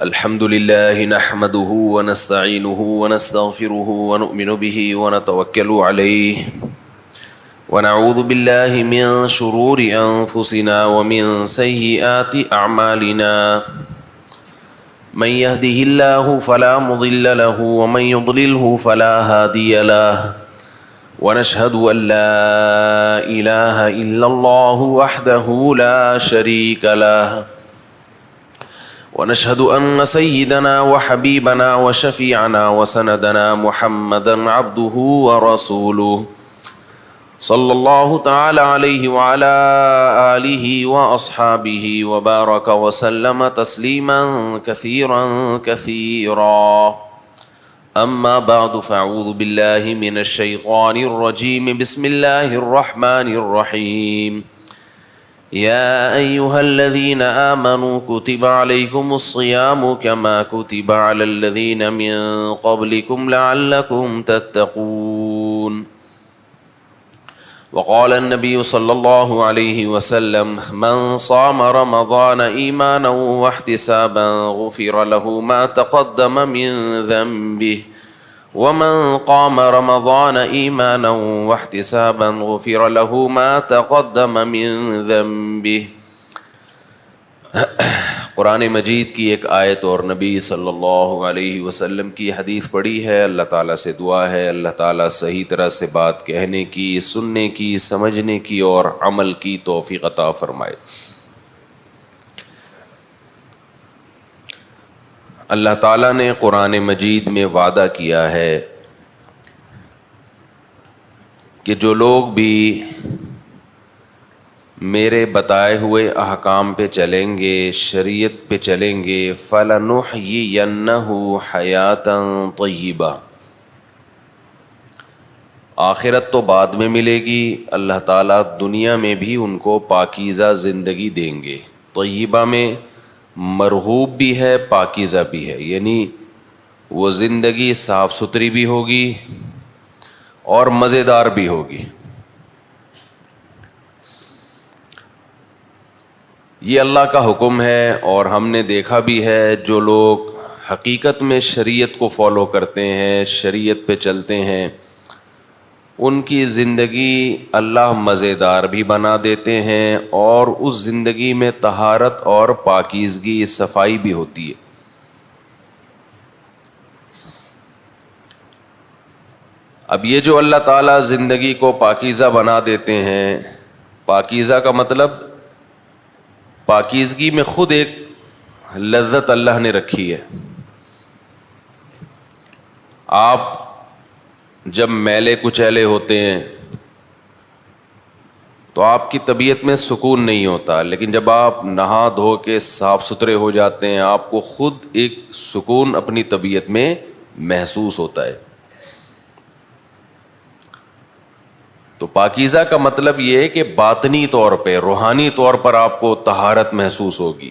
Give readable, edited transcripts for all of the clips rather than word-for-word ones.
الحمدللہ نحمده ونستعینه ونستغفره ونؤمن به ونتوکل علیہ ونعوذ باللہ من شرور انفسنا ومن سیئات اعمالنا من يهده الله فلا مضل له ومن يضلله فلا هادي له ونشهد ان لا اله الا الله وحده لا شريك له ونشهد أن سيدنا وحبيبنا وشفيعنا وسندنا محمدا عبده ورسوله صلى الله تعالى عليه وعلى آله وأصحابه وبارك وسلم تسليما كثيرا كثيرا أما بعد فأعوذ بالله من الشيطان الرجيم بسم الله الرحمن الرحيم يا أيها الذين آمنوا كتب عليكم الصيام كما كتب على الذين من قبلكم لعلكم تتقون وقال النبي صلى الله عليه وسلم من صام رمضان إيمانا واحتسابا غفر له ما تقدم من ذنبه ومن قام رمضان ایمانا واحتسابا غفر له ما تقدم من ذنبه۔ قرآن مجید کی ایک آیت اور نبی صلی اللہ علیہ وسلم کی حدیث پڑھی ہے۔ اللہ تعالیٰ سے دعا ہے اللہ تعالیٰ صحیح طرح سے بات کہنے کی، سننے کی، سمجھنے کی اور عمل کی توفیق عطا فرمائے۔ اللہ تعالیٰ نے قرآن مجید میں وعدہ کیا ہے کہ جو لوگ بھی میرے بتائے ہوئے احکام پہ چلیں گے، شریعت پہ چلیں گے، فَلَنُحْيِيَنَّهُ حَيَاتًا طَيِّبَةً، آخرت تو بعد میں ملے گی، اللہ تعالیٰ دنیا میں بھی ان کو پاکیزہ زندگی دیں گے۔ طیبہ میں مرغوب بھی ہے، پاکیزہ بھی ہے، یعنی وہ زندگی صاف ستھری بھی ہوگی اور مزیدار بھی ہوگی۔ یہ اللہ کا حکم ہے اور ہم نے دیکھا بھی ہے جو لوگ حقیقت میں شریعت کو فالو کرتے ہیں، شریعت پہ چلتے ہیں، ان کی زندگی اللہ مزیدار بھی بنا دیتے ہیں اور اس زندگی میں طہارت اور پاکیزگی، صفائی بھی ہوتی ہے۔ اب یہ جو اللہ تعالیٰ زندگی کو پاکیزہ بنا دیتے ہیں، پاکیزہ کا مطلب پاکیزگی میں خود ایک لذت اللہ نے رکھی ہے۔ آپ جب میلے کچیلے ہوتے ہیں تو آپ کی طبیعت میں سکون نہیں ہوتا، لیکن جب آپ نہا دھو کے صاف ستھرے ہو جاتے ہیں آپ کو خود ایک سکون اپنی طبیعت میں محسوس ہوتا ہے۔ تو پاکیزہ کا مطلب یہ ہے کہ باطنی طور پہ، روحانی طور پر آپ کو طہارت محسوس ہوگی۔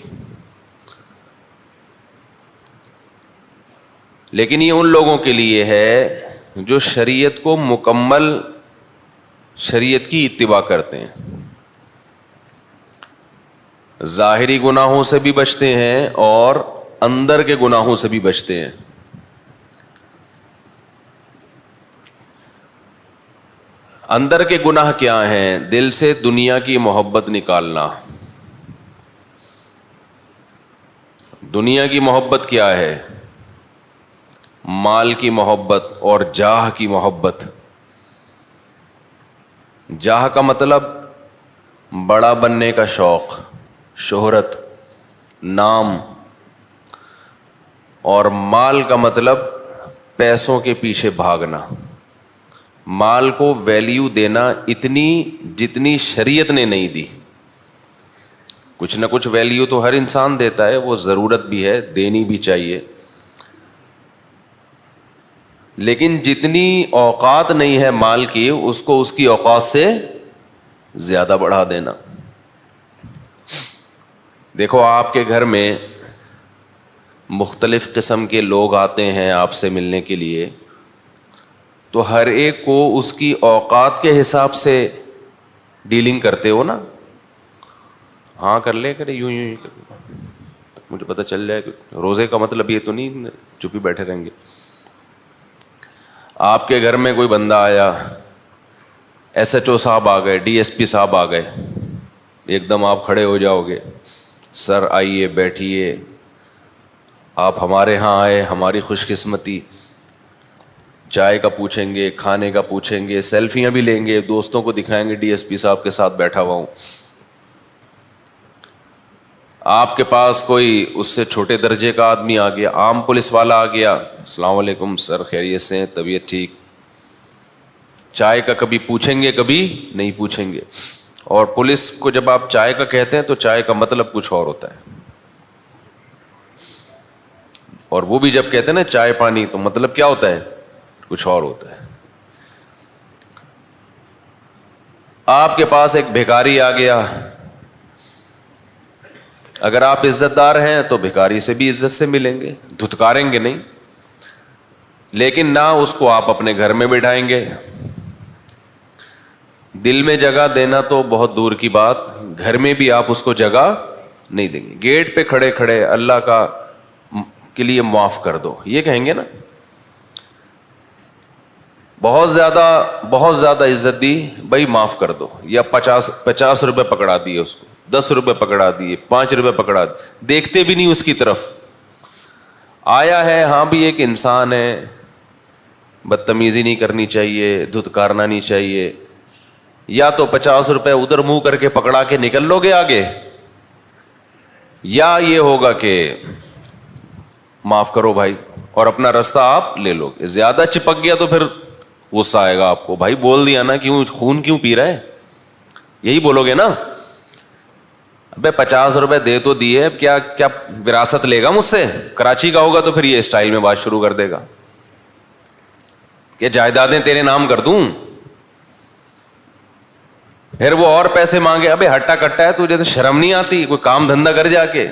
لیکن یہ ان لوگوں کے لیے ہے جو شریعت کو مکمل، شریعت کی اتباع کرتے ہیں، ظاہری گناہوں سے بھی بچتے ہیں اور اندر کے گناہوں سے بھی بچتے ہیں۔ اندر کے گناہ کیا ہیں؟ دل سے دنیا کی محبت نکالنا۔ دنیا کی محبت کیا ہے؟ مال کی محبت اور جاہ کی محبت۔ جاہ کا مطلب بڑا بننے کا شوق، شہرت، نام، اور مال کا مطلب پیسوں کے پیچھے بھاگنا، مال کو ویلیو دینا اتنی جتنی شریعت نے نہیں دی۔ کچھ نہ کچھ ویلیو تو ہر انسان دیتا ہے، وہ ضرورت بھی ہے، دینی بھی چاہیے، لیکن جتنی اوقات نہیں ہے مال کی اس کو اس کی اوقات سے زیادہ بڑھا دینا۔ دیکھو آپ کے گھر میں مختلف قسم کے لوگ آتے ہیں آپ سے ملنے کے لیے، تو ہر ایک کو اس کی اوقات کے حساب سے ڈیلنگ کرتے ہو نا۔ ہاں کر لے کرے یوں یوں کر لے، مجھے پتہ چل جائے کہ روزے کا مطلب یہ تو نہیں چپ ہی بیٹھے رہیں گے. آپ کے گھر میں کوئی بندہ آیا، ایس ایچ او صاحب آ گئے، ڈی ایس پی صاحب آ گئے، ایک دم آپ کھڑے ہو جاؤ گے، سر آئیے بیٹھیے، آپ ہمارے ہاں آئے، ہماری خوش قسمتی. چائے کا پوچھیں گے، کھانے کا پوچھیں گے، سیلفیاں بھی لیں گے، دوستوں کو دکھائیں گے ڈی ایس پی صاحب کے ساتھ بیٹھا ہوا ہوں. آپ کے پاس کوئی اس سے چھوٹے درجے کا آدمی آ گیا، عام پولیس والا آ گیا، السلام علیکم سر، خیریت سے ہیں، طبیعت ٹھیک. چائے کا کبھی پوچھیں گے، کبھی نہیں پوچھیں گے. اور پولیس کو جب آپ چائے کا کہتے ہیں تو چائے کا مطلب کچھ اور ہوتا ہے، اور وہ بھی جب کہتے ہیں نا چائے پانی تو مطلب کیا ہوتا ہے، کچھ اور ہوتا ہے. آپ کے پاس ایک بھیکاری آ گیا، اگر آپ عزت دار ہیں تو بھیکاری سے بھی عزت سے ملیں گے، دھتکاریں گے نہیں، لیکن نہ اس کو آپ اپنے گھر میں بٹھائیں گے. دل میں جگہ دینا تو بہت دور کی بات، گھر میں بھی آپ اس کو جگہ نہیں دیں گے. گیٹ پہ کھڑے کھڑے اللہ کا کے لیے معاف کر دو یہ کہیں گے نا. بہت زیادہ عزت دی، بھائی معاف کر دو، یا 50 روپے پکڑا دیے اس کو، 10 روپے پکڑا دیے، 5 روپے پکڑا دیے، دیکھتے بھی نہیں اس کی طرف. آیا ہے ہاں بھی ایک انسان ہے، بدتمیزی نہیں کرنی چاہیے، دھتکارنا نہیں چاہیے. یا تو 50 روپے ادھر منہ کر کے پکڑا کے نکل لو گے آگے، یا یہ ہوگا کہ معاف کرو بھائی اور اپنا رستہ آپ لے لو گے. زیادہ چپک گیا تو پھر غصہ آئے گا آپ کو، بھائی بول دیا نا، کیوں خون کیوں پی رہا ہے، یہی بولو گے نا. ابے 50 روپے دے تو دیے، اب کیا وراثت لے گا مجھ سے؟ کراچی کا ہوگا تو پھر یہ اسٹائل میں بات شروع کر دے گا کہ جائیدادیں تیرے نام کر دوں. پھر وہ اور پیسے مانگے، ابے ہٹا کٹا ہے تجھے تو شرم نہیں آتی، کوئی کام دھندا کر جا کے.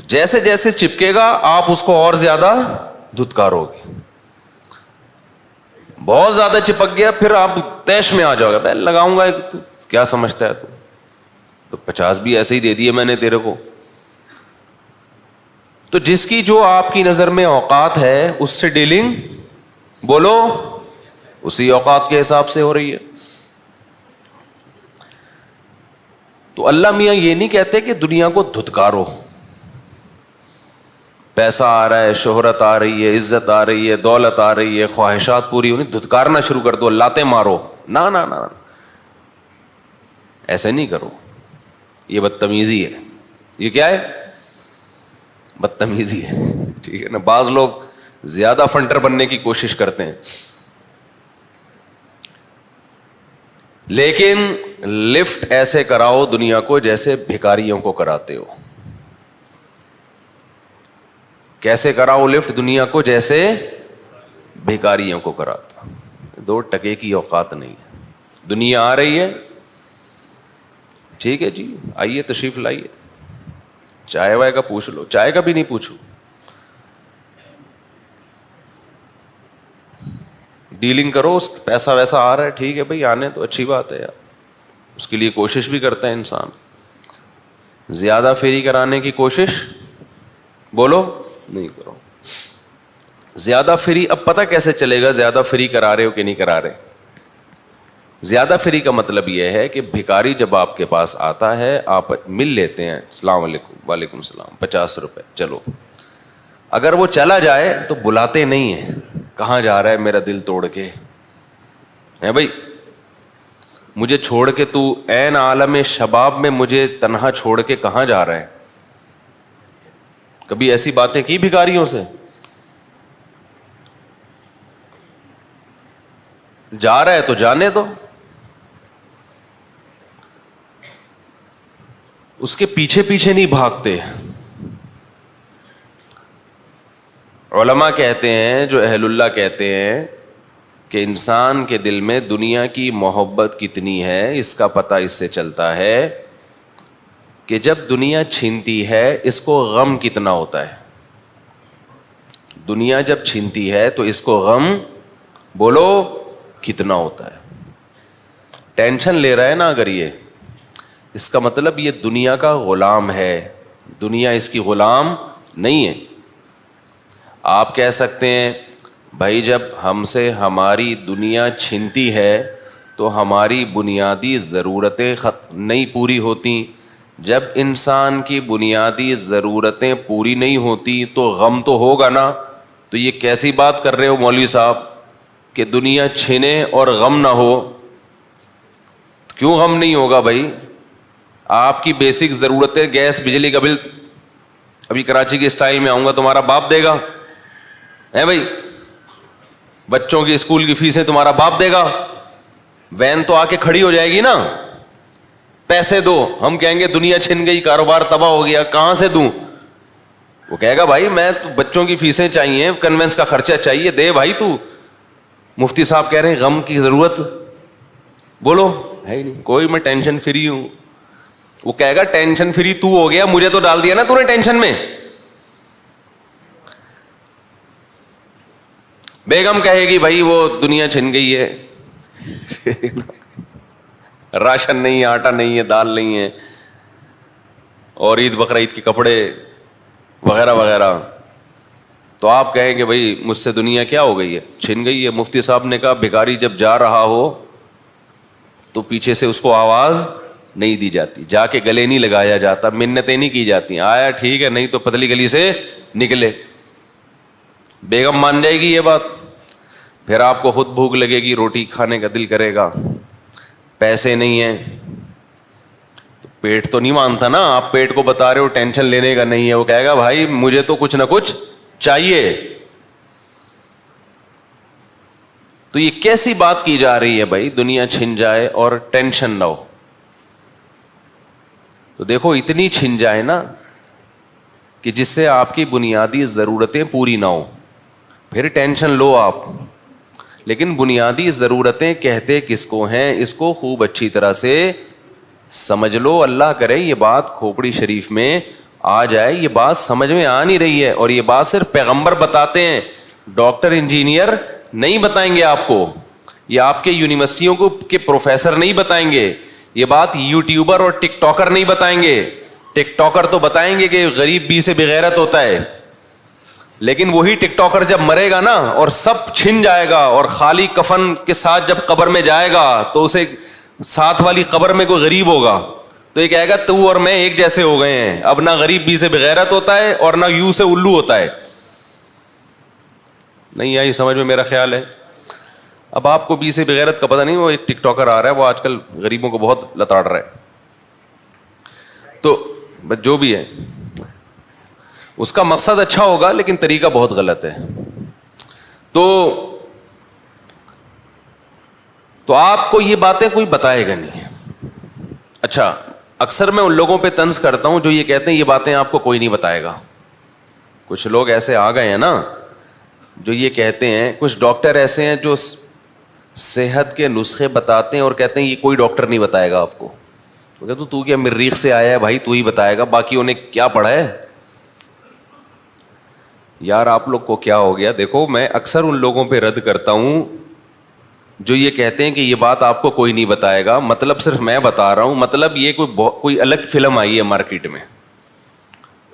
جیسے جیسے چپکے گا آپ اس کو اور زیادہ دھتکارو گے. بہت زیادہ چپک گیا پھر آپ تیش میں آ جاؤ گے، لگاؤں گا کیا سمجھتا ہے تو 50 بھی ایسے ہی دے دیے میں نے تیرے کو. تو جس کی جو آپ کی نظر میں اوقات ہے اس سے ڈیلنگ بولو اسی اوقات کے حساب سے ہو رہی ہے. تو اللہ میاں یہ نہیں کہتے کہ دنیا کو دھتکارو، پیسہ آ رہا ہے، شہرت آ رہی ہے، عزت آ رہی ہے، دولت آ رہی ہے، خواہشات پوری ہونی، دھتکارنا شروع کر دو، لاتیں مارو. نہ نہ نہ، ایسے نہیں کرو، یہ بدتمیزی ہے. یہ کیا ہے؟ بدتمیزی ہے. ٹھیک ہے نا. بعض لوگ زیادہ فنٹر بننے کی کوشش کرتے ہیں، لیکن لفٹ ایسے کراؤ دنیا کو جیسے بھکاریوں کو کراتے ہو. کیسے کراؤ لفٹ دنیا کو؟ جیسے بھکاریوں کو کراتا. 2 ٹکے کی اوقات نہیں ہے. دنیا آ رہی ہے، ٹھیک ہے جی آئیے تشریف لائیے، چائے وائے کا پوچھ لو، چائے کا بھی نہیں پوچھو. ڈیلنگ کرو، اس پیسہ ویسا آ رہا ہے، ٹھیک ہے بھائی آنے تو اچھی بات ہے یار، اس کے لیے کوشش بھی کرتا ہے انسان. زیادہ فیری کرانے کی کوشش بولو نہیں کرو. زیادہ فری اب پتہ کیسے چلے گا زیادہ فری کرا رہے ہو کہ نہیں کرا رہے؟ زیادہ فری کا مطلب یہ ہے کہ بھکاری جب آپ کے پاس آتا ہے آپ مل لیتے ہیں، السلام علیکم، وعلیکم السلام، 50 روپے چلو. اگر وہ چلا جائے تو بلاتے نہیں ہیں، کہاں جا رہا ہے میرا دل توڑ کے ہے بھائی، مجھے چھوڑ کے تو عین عالم شباب میں مجھے تنہا چھوڑ کے کہاں جا رہا ہے؟ کبھی ایسی باتیں کی بھکاریوں سے؟ جا رہا ہے تو جانے دو، اس کے پیچھے پیچھے نہیں بھاگتے. علماء کہتے ہیں، جو اہل اللہ کہتے ہیں کہ انسان کے دل میں دنیا کی محبت کتنی ہے اس کا پتہ اس سے چلتا ہے کہ جب دنیا چھینتی ہے اس کو غم کتنا ہوتا ہے. دنیا جب چھینتی ہے تو اس کو غم بولو کتنا ہوتا ہے. ٹینشن لے رہا ہے نا اگر یہ اس کا مطلب یہ دنیا کا غلام ہے, دنیا اس کی غلام نہیں ہے. آپ کہہ سکتے ہیں بھائی جب ہم سے ہماری دنیا چھنتی ہے تو ہماری بنیادی ضرورتیں نہیں پوری ہوتی. جب انسان کی بنیادی ضرورتیں پوری نہیں ہوتی تو غم تو ہوگا نا. تو یہ کیسی بات کر رہے ہو مولوی صاحب کہ دنیا چھنے اور غم نہ ہو؟ کیوں غم نہیں ہوگا بھائی؟ آپ کی بیسک ضرورتیں, گیس بجلی کا بل, ابھی کراچی کے اسٹائل میں آؤں گا, تمہارا باپ دے گا ہے بھائی؟ بچوں کی اسکول کی فیسیں تمہارا باپ دے گا. وین تو آ کے کھڑی ہو جائے گی نا, پیسے دو. ہم کہیں گے دنیا چھن گئی, کاروبار تباہ ہو گیا, کہاں سے دوں؟ وہ کہے گا بھائی میں تو بچوں کی فیسیں چاہیے, کنوینس کا خرچہ چاہیے, دے بھائی تو. مفتی صاحب کہہ رہے ہیں غم کی ضرورت بولو ہے ہی نہیں, کوئی میں ٹینشن فری ہوں. وہ کہے گا ٹینشن فری تو ہو گیا, مجھے تو ڈال دیا نا تو نے ٹینشن میں. بیگم کہے گی بھائی وہ دنیا چھن گئی ہے, راشن نہیں ہے, آٹا نہیں ہے, دال نہیں ہے, اور عید بقرعید کے کپڑے وغیرہ وغیرہ. تو آپ کہیں گے بھائی مجھ سے دنیا کیا ہو گئی ہے, چھن گئی ہے. مفتی صاحب نے کہا بھکاری جب جا رہا ہو تو پیچھے سے اس کو آواز نہیں دی جاتی, جا کے گلے نہیں لگایا جاتا, منتیں نہیں کی جاتی, آیا ٹھیک ہے نہیں تو پتلی گلی سے نکلے. بیگم مان جائے گی یہ بات. پھر آپ کو خود بھوک لگے گی, روٹی کھانے کا دل کرے گا, پیسے نہیں ہیں, پیٹ تو نہیں مانتا نا. آپ پیٹ کو بتا رہے ہو ٹینشن لینے کا نہیں ہے, وہ کہے گا بھائی مجھے تو کچھ نہ کچھ چاہیے. تو یہ کیسی بات کی جا رہی ہے بھائی دنیا چھن جائے اور ٹینشن نہ ہو؟ تو دیکھو اتنی چھن جائے نا کہ جس سے آپ کی بنیادی ضرورتیں پوری نہ ہو, پھر ٹینشن لو آپ. لیکن بنیادی ضرورتیں کہتے کس کو ہیں, اس کو خوب اچھی طرح سے سمجھ لو. اللہ کرے یہ بات کھوپڑی شریف میں آ جائے. یہ بات سمجھ میں آ نہیں رہی ہے, اور یہ بات صرف پیغمبر بتاتے ہیں, ڈاکٹر انجینئر نہیں بتائیں گے آپ کو, یہ آپ کے یونیورسٹیوں کو کے پروفیسر نہیں بتائیں گے, یہ بات یوٹیوبر اور ٹک ٹاکر نہیں بتائیں گے. ٹک ٹاکر تو بتائیں گے کہ غریب بی سے بغیرت ہوتا ہے, لیکن وہی ٹک ٹاکر جب مرے گا نا اور سب چھن جائے گا اور خالی کفن کے ساتھ جب قبر میں جائے گا تو اسے ساتھ والی قبر میں کوئی غریب ہوگا تو یہ کہے گا تو اور میں ایک جیسے ہو گئے ہیں. اب نہ غریب بی سے بغیرت ہوتا ہے اور نہ یو سے الو ہوتا ہے. نہیں آئی سمجھ میں میرا خیال ہے. اب آپ کو بی سے بغیرت کا پتہ نہیں, وہ ایک ٹک ٹاکر آ رہا ہے, وہ آج کل غریبوں کو بہت لتاڑ رہا ہے. تو جو بھی ہے اس کا مقصد اچھا ہوگا لیکن طریقہ بہت غلط ہے. تو آپ کو یہ باتیں کوئی بتائے گا نہیں. اچھا اکثر میں ان لوگوں پہ طنز کرتا ہوں جو یہ کہتے ہیں یہ باتیں آپ کو کوئی نہیں بتائے گا. کچھ لوگ ایسے آ گئے ہیں نا جو یہ کہتے ہیں, کچھ ڈاکٹر ایسے ہیں جو صحت کے نسخے بتاتے ہیں اور کہتے ہیں یہ کوئی ڈاکٹر نہیں بتائے گا آپ کو. تو کیا مریخ سے آیا ہے بھائی, تو ہی بتائے گا, باقی انہیں کیا پڑھا ہے. یار آپ لوگ کو کیا ہو گیا. دیکھو میں اکثر ان لوگوں پہ رد کرتا ہوں جو یہ کہتے ہیں کہ یہ بات آپ کو کوئی نہیں بتائے گا, مطلب صرف میں بتا رہا ہوں, مطلب یہ کوئی الگ فلم آئی ہے مارکیٹ میں.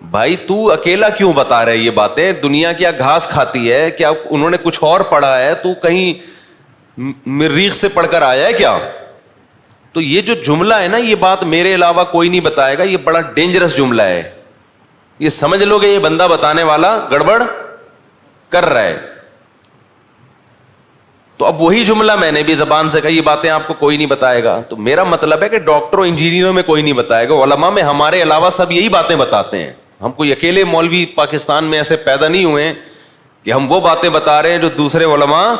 بھائی تو اکیلا کیوں بتا رہے یہ باتیں؟ دنیا کیا گھاس کھاتی ہے؟ کیا انہوں نے کچھ اور پڑھا ہے؟ تو کہیں مریخ سے پڑھ کر آیا ہے کیا؟ تو یہ جو جملہ ہے نا, یہ بات میرے علاوہ کوئی نہیں بتائے گا, یہ بڑا ڈینجرس جملہ ہے. یہ سمجھ لو کہ یہ بندہ بتانے والا گڑبڑ کر رہا ہے. تو اب وہی جملہ میں نے بھی زبان سے کہا, یہ باتیں آپ کو کوئی نہیں بتائے گا. تو میرا مطلب ہے کہ ڈاکٹروں انجینئروں میں کوئی نہیں بتائے گا, علماء میں ہمارے علاوہ سب یہی باتیں بتاتے ہیں. ہم کوئی اکیلے مولوی پاکستان میں ایسے پیدا نہیں ہوئے کہ ہم وہ باتیں بتا رہے ہیں جو دوسرے علماء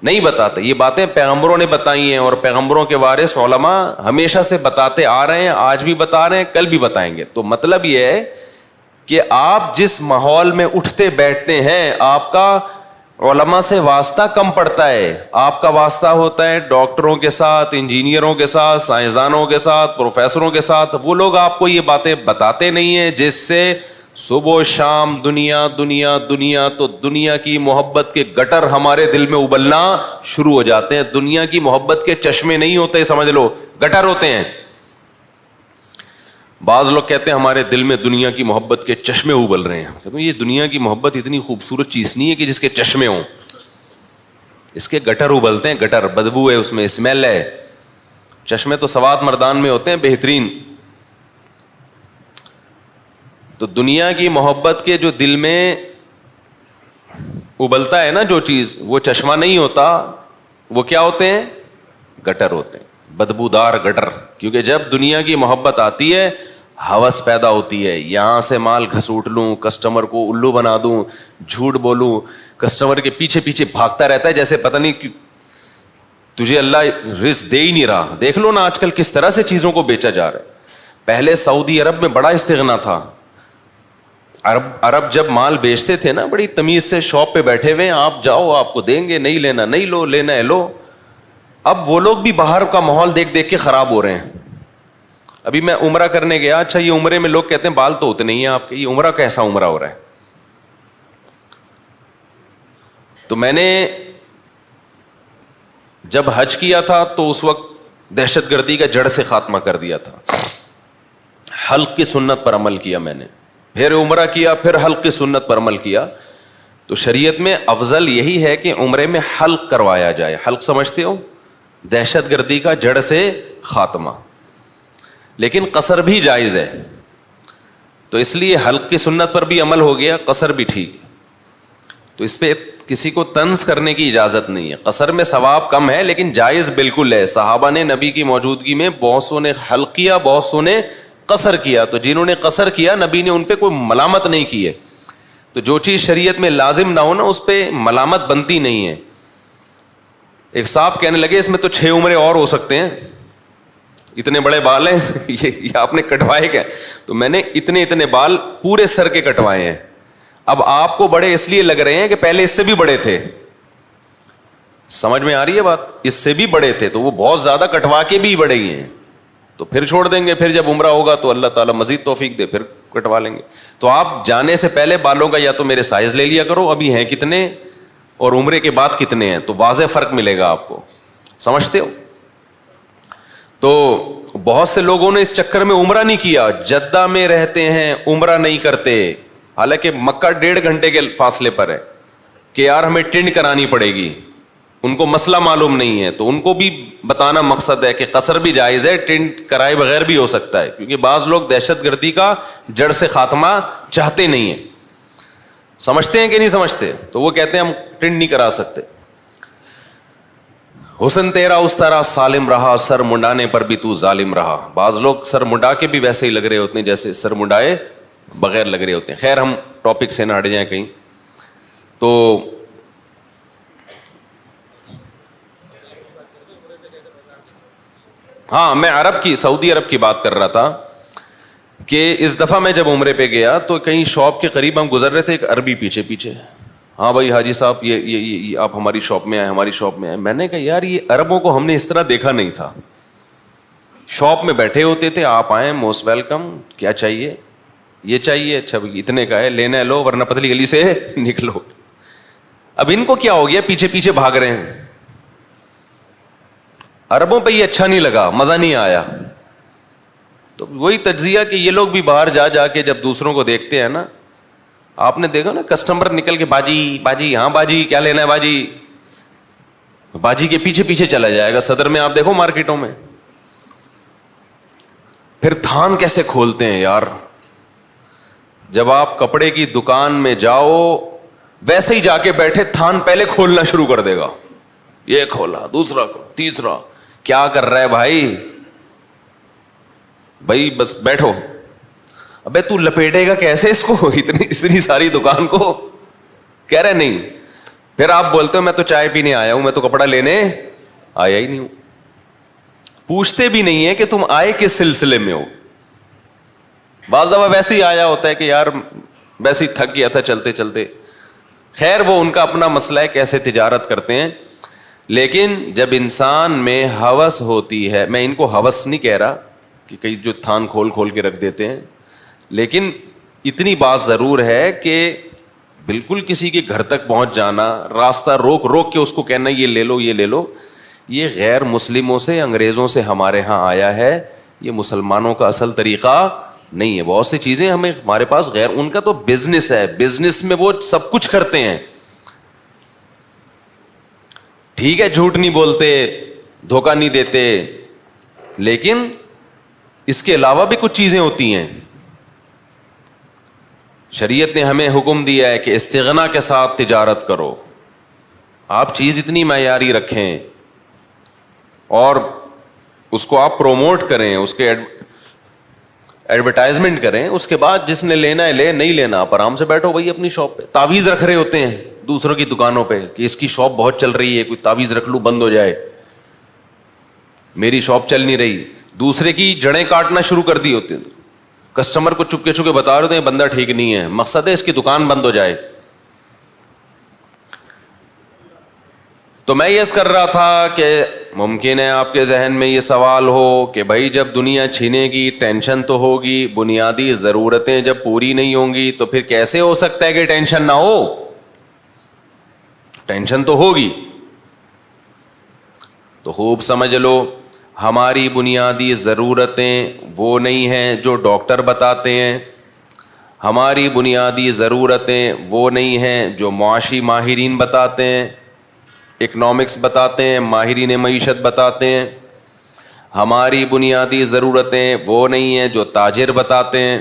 نہیں بتاتے. یہ باتیں پیغمبروں نے بتائی ہیں, اور پیغمبروں کے وارث علماء ہمیشہ سے بتاتے آ رہے ہیں, آج بھی بتا رہے ہیں, کل بھی بتائیں گے. تو مطلب یہ ہے کہ آپ جس ماحول میں اٹھتے بیٹھتے ہیں آپ کا علماء سے واسطہ کم پڑتا ہے. آپ کا واسطہ ہوتا ہے ڈاکٹروں کے ساتھ, انجینئروں کے ساتھ, سائنسدانوں کے ساتھ, پروفیسروں کے ساتھ. وہ لوگ آپ کو یہ باتیں بتاتے نہیں ہیں جس سے صبح و شام دنیا دنیا دنیا, تو دنیا کی محبت کے گٹر ہمارے دل میں ابلنا شروع ہو جاتے ہیں. دنیا کی محبت کے چشمے نہیں ہوتے, سمجھ لو گٹر ہوتے ہیں. بعض لوگ کہتے ہیں ہمارے دل میں دنیا کی محبت کے چشمے ابل رہے ہیں. کہتا ہوں یہ دنیا کی محبت اتنی خوبصورت چیز نہیں ہے کہ جس کے چشمے ہوں, اس کے گٹر ابلتے ہیں, گٹر, بدبو ہے اس میں, اسمیل ہے. چشمے تو سوات مردان میں ہوتے ہیں بہترین. تو دنیا کی محبت کے جو دل میں ابلتا ہے نا جو چیز, وہ چشمہ نہیں ہوتا, وہ کیا ہوتے ہیں؟ گٹر ہوتے ہیں, بدبودار گٹر. کیونکہ جب دنیا کی محبت آتی ہے ہوس پیدا ہوتی ہے, یہاں سے مال گھسوٹ لوں, کسٹمر کو الو بنا دوں, جھوٹ بولوں, کسٹمر کے پیچھے پیچھے بھاگتا رہتا ہے جیسے پتہ نہیں تجھے اللہ رزق دے ہی نہیں رہا. دیکھ لو نا آج کل کس طرح سے چیزوں کو بیچا جا رہا ہے. پہلے سعودی عرب میں بڑا استغنا تھا. عرب جب مال بیچتے تھے نا بڑی تمیز سے, شاپ پہ بیٹھے ہوئے, آپ جاؤ آپ کو دیں گے, نہیں لینا نہیں لو, لینا ہے لو. اب وہ لوگ بھی باہر کا ماحول دیکھ دیکھ کے خراب ہو رہے ہیں. ابھی میں عمرہ کرنے گیا, اچھا یہ عمرے میں لوگ کہتے ہیں بال تو ہوتے نہیں ہیں آپ کے, یہ عمرہ کیسا عمرہ ہو رہا ہے؟ تو میں نے جب حج کیا تھا تو اس وقت دہشت گردی کا جڑ سے خاتمہ کر دیا تھا. حلق کی سنت پر عمل کیا میں نے, پھر عمرہ کیا, پھر حلق کی سنت پر عمل کیا. تو شریعت میں افضل یہی ہے کہ عمرے میں حلق کروایا جائے. حلق سمجھتے ہو؟ دہشت گردی کا جڑ سے خاتمہ. لیکن قصر بھی جائز ہے, تو اس لیے حلق کی سنت پر بھی عمل ہو گیا, قصر بھی ٹھیک. تو اس پہ کسی کو طنز کرنے کی اجازت نہیں ہے. قصر میں ثواب کم ہے لیکن جائز بالکل ہے. صحابہ نے نبی کی موجودگی میں بہت سو نے حلق کیا, بہت سو نے قصر کیا. تو جنہوں نے قصر کیا نبی نے ان پہ کوئی ملامت نہیں کی ہے. تو جو چیز شریعت میں لازم نہ ہو نا اس پہ ملامت بنتی نہیں ہے. ایک صاحب کہنے لگے اس میں تو 6 عمرے اور ہو سکتے ہیں, اتنے بڑے بال ہیں یہ آپ نے کٹوائے کیا؟ تو میں نے اتنے بال پورے سر کے کٹوائے ہیں. اب آپ کو بڑے اس لیے لگ رہے ہیں کہ پہلے اس سے بھی بڑے تھے. سمجھ میں آ رہی ہے بات؟ اس سے بھی بڑے تھے تو وہ بہت زیادہ کٹوا کے بھی بڑے ہی ہیں, تو پھر چھوڑ دیں گے. پھر جب عمرہ ہوگا تو اللہ تعالیٰ مزید توفیق دے پھر کٹوا لیں گے. تو آپ جانے سے پہلے بالوں کا یا تو میرے سائز لے لیا کرو, ابھی ہیں کتنے اور عمرے کے بعد کتنے ہیں, تو واضح فرق ملے گا آپ کو. سمجھتے ہو؟ تو بہت سے لوگوں نے اس چکر میں عمرہ نہیں کیا, جدہ میں رہتے ہیں عمرہ نہیں کرتے, حالانکہ مکہ 1.5 گھنٹے کے فاصلے پر ہے, کہ یار ہمیں ٹینٹ کرانی پڑے گی. ان کو مسئلہ معلوم نہیں ہے, تو ان کو بھی بتانا مقصد ہے کہ قصر بھی جائز ہے, ٹینٹ کرائے بغیر بھی ہو سکتا ہے. کیونکہ بعض لوگ دہشت گردی کا جڑ سے خاتمہ چاہتے نہیں ہیں. سمجھتے ہیں کہ نہیں سمجھتے؟ تو وہ کہتے ہیں ہم ٹینٹ نہیں کرا سکتے. حسن تیرا اس طرح سالم رہا, سر منڈانے پر بھی تو ظالم رہا. بعض لوگ سر منڈا کے بھی ویسے ہی لگ رہے ہوتے ہیں جیسے سر منڈائے بغیر لگ رہے ہوتے ہیں. خیر ہم ٹاپک سے نہ ہٹ جائیں کہیں. تو ہاں میں سعودی عرب کی بات کر رہا تھا کہ اس دفعہ میں جب عمرے پہ گیا تو کہیں شاپ کے قریب ہم گزر رہے تھے, ایک عربی پیچھے, ہاں بھائی حاجی صاحب یہ آپ ہماری شاپ میں آئے. میں نے کہا یار یہ عربوں کو ہم نے اس طرح دیکھا نہیں تھا. شاپ میں بیٹھے ہوتے تھے, آپ آئیں موسٹ ویلکم, کیا چاہیے, یہ چاہیے, اچھا اتنے کا ہے, لینا ہے لو ورنہ پتلی گلی سے نکلو. اب ان کو کیا ہو گیا, پیچھے بھاگ رہے ہیں. عربوں پہ یہ اچھا نہیں لگا, مزہ نہیں آیا. تو وہی تجزیہ کہ یہ لوگ بھی باہر جا کے جب دوسروں کو دیکھتے ہیں نا, آپ نے دیکھا نا کسٹمر نکل کے باجی ہاں باجی کیا لینا ہے باجی کے پیچھے چلا جائے گا. صدر میں آپ دیکھو مارکیٹوں میں, پھر تھان کیسے کھولتے ہیں یار. جب آپ کپڑے کی دکان میں جاؤ ویسے ہی جا کے بیٹھے, تھان پہلے کھولنا شروع کر دے گا. یہ کھولا, دوسرا تیسرا, کیا کر رہا ہے بھائی بس بیٹھو. ابے تو لپیٹے گا کیسے اس کو, اتنی ساری دکان کو. کہہ رہے نہیں. پھر آپ بولتے ہو میں تو چائے پینے آیا ہوں, میں تو کپڑا لینے آیا ہی نہیں ہوں. پوچھتے بھی نہیں ہے کہ تم آئے کس سلسلے میں ہو. بعض دفعہ ویسے ہی آیا ہوتا ہے کہ یار ویسے ہی تھک گیا تھا چلتے چلتے. خیر وہ ان کا اپنا مسئلہ ہے کیسے تجارت کرتے ہیں. لیکن جب انسان میں ہوس ہوتی ہے, میں ان کو ہوس نہیں کہہ رہا کہ کئی جو تھان کھول کے رکھ دیتے ہیں, لیکن اتنی بات ضرور ہے کہ بالکل کسی کے گھر تک پہنچ جانا, راستہ روک کے اس کو کہنا یہ لے لو, یہ غیر مسلموں سے, انگریزوں سے ہمارے ہاں آیا ہے. یہ مسلمانوں کا اصل طریقہ نہیں ہے. بہت سی چیزیں ہمارے پاس غیر, ان کا تو بزنس ہے, بزنس میں وہ سب کچھ کرتے ہیں. ٹھیک ہے جھوٹ نہیں بولتے, دھوکہ نہیں دیتے, لیکن اس کے علاوہ بھی کچھ چیزیں ہوتی ہیں. شریعت نے ہمیں حکم دیا ہے کہ استغنا کے ساتھ تجارت کرو. آپ چیز اتنی معیاری رکھیں اور اس کو آپ پروموٹ کریں, اس کے ایڈورٹائزمنٹ کریں, اس کے بعد جس نے لینا ہے لے, نہیں لینا آپ آرام سے بیٹھو بھائی اپنی شاپ پہ. تعویذ رکھ رہے ہوتے ہیں دوسروں کی دکانوں پہ کہ اس کی شاپ بہت چل رہی ہے, کوئی تعویذ رکھ لوں بند ہو جائے, میری شاپ چل نہیں رہی. دوسرے کی جڑیں کاٹنا شروع کر دی ہوتے ہیں, کسٹمر کو چپکے چپکے بتا رہے ہیں بندہ ٹھیک نہیں ہے, مقصد ہے اس کی دکان بند ہو جائے. تو میں یہ کر رہا تھا کہ ممکن ہے آپ کے ذہن میں یہ سوال ہو کہ بھائی جب دنیا چھینے گی ٹینشن تو ہوگی, بنیادی ضرورتیں جب پوری نہیں ہوں گی تو پھر کیسے ہو سکتا ہے کہ ٹینشن نہ ہو؟ ٹینشن تو ہوگی. تو خوب سمجھ لو, ہماری بنیادی ضرورتیں وہ نہیں ہیں جو ڈاکٹر بتاتے ہیں, ہماری بنیادی ضرورتیں وہ نہیں ہیں جو معاشی ماہرین بتاتے ہیں, اکنامکس بتاتے ہیں, ماہرین معیشت بتاتے ہیں. ہماری بنیادی ضرورتیں وہ نہیں ہیں جو تاجر بتاتے ہیں,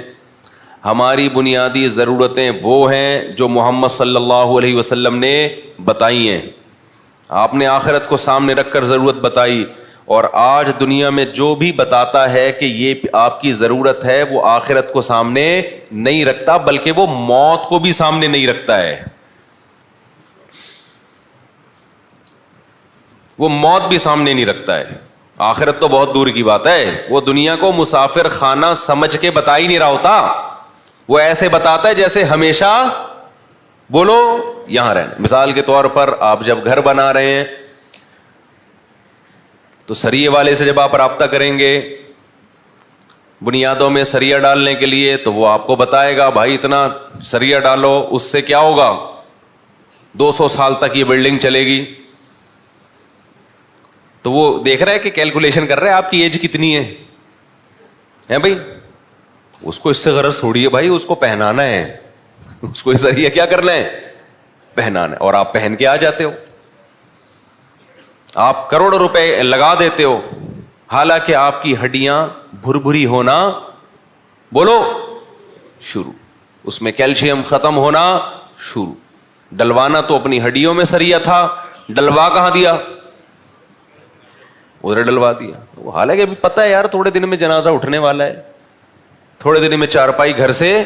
ہماری بنیادی ضرورتیں وہ ہیں جو محمد صلی اللہ علیہ وسلم نے بتائی ہیں. آپ نے آخرت کو سامنے رکھ کر ضرورت بتائی, اور آج دنیا میں جو بھی بتاتا ہے کہ یہ آپ کی ضرورت ہے وہ آخرت کو سامنے نہیں رکھتا, بلکہ وہ موت کو بھی سامنے نہیں رکھتا ہے. وہ موت بھی سامنے نہیں رکھتا ہے. آخرت تو بہت دور کی بات ہے, وہ دنیا کو مسافر خانہ سمجھ کے بتا ہی نہیں رہا ہوتا. وہ ایسے بتاتا ہے جیسے ہمیشہ بولو یہاں رہنا. مثال کے طور پر آپ جب گھر بنا رہے ہیں تو سریے والے سے جب آپ رابطہ کریں گے بنیادوں میں سریا ڈالنے کے لیے, تو وہ آپ کو بتائے گا بھائی اتنا سریا ڈالو, اس سے کیا ہوگا 200 سال تک یہ بلڈنگ چلے گی. تو وہ دیکھ رہا ہے کہ کیلکولیشن کر رہا ہے آپ کی ایج کتنی ہے بھائی, اس کو اس سے غرض تھوڑی ہے بھائی, اس کو پہنانا ہے, اس کو سریا کیا کرنا ہے پہنانا ہے, اور آپ پہن کے آ جاتے ہو. آپ کروڑوں روپے لگا دیتے ہو, حالانکہ آپ کی ہڈیاں بھربھری ہونا بولو شروع, اس میں کیلشیم ختم ہونا شروع. ڈلوانا تو اپنی ہڈیوں میں سریا تھا, ڈلوا کہاں دیا؟ ادھر ڈلوا دیا. حالانکہ ابھی پتہ ہے یار تھوڑے دن میں جنازہ اٹھنے والا ہے, تھوڑے دن میں چارپائی گھر سے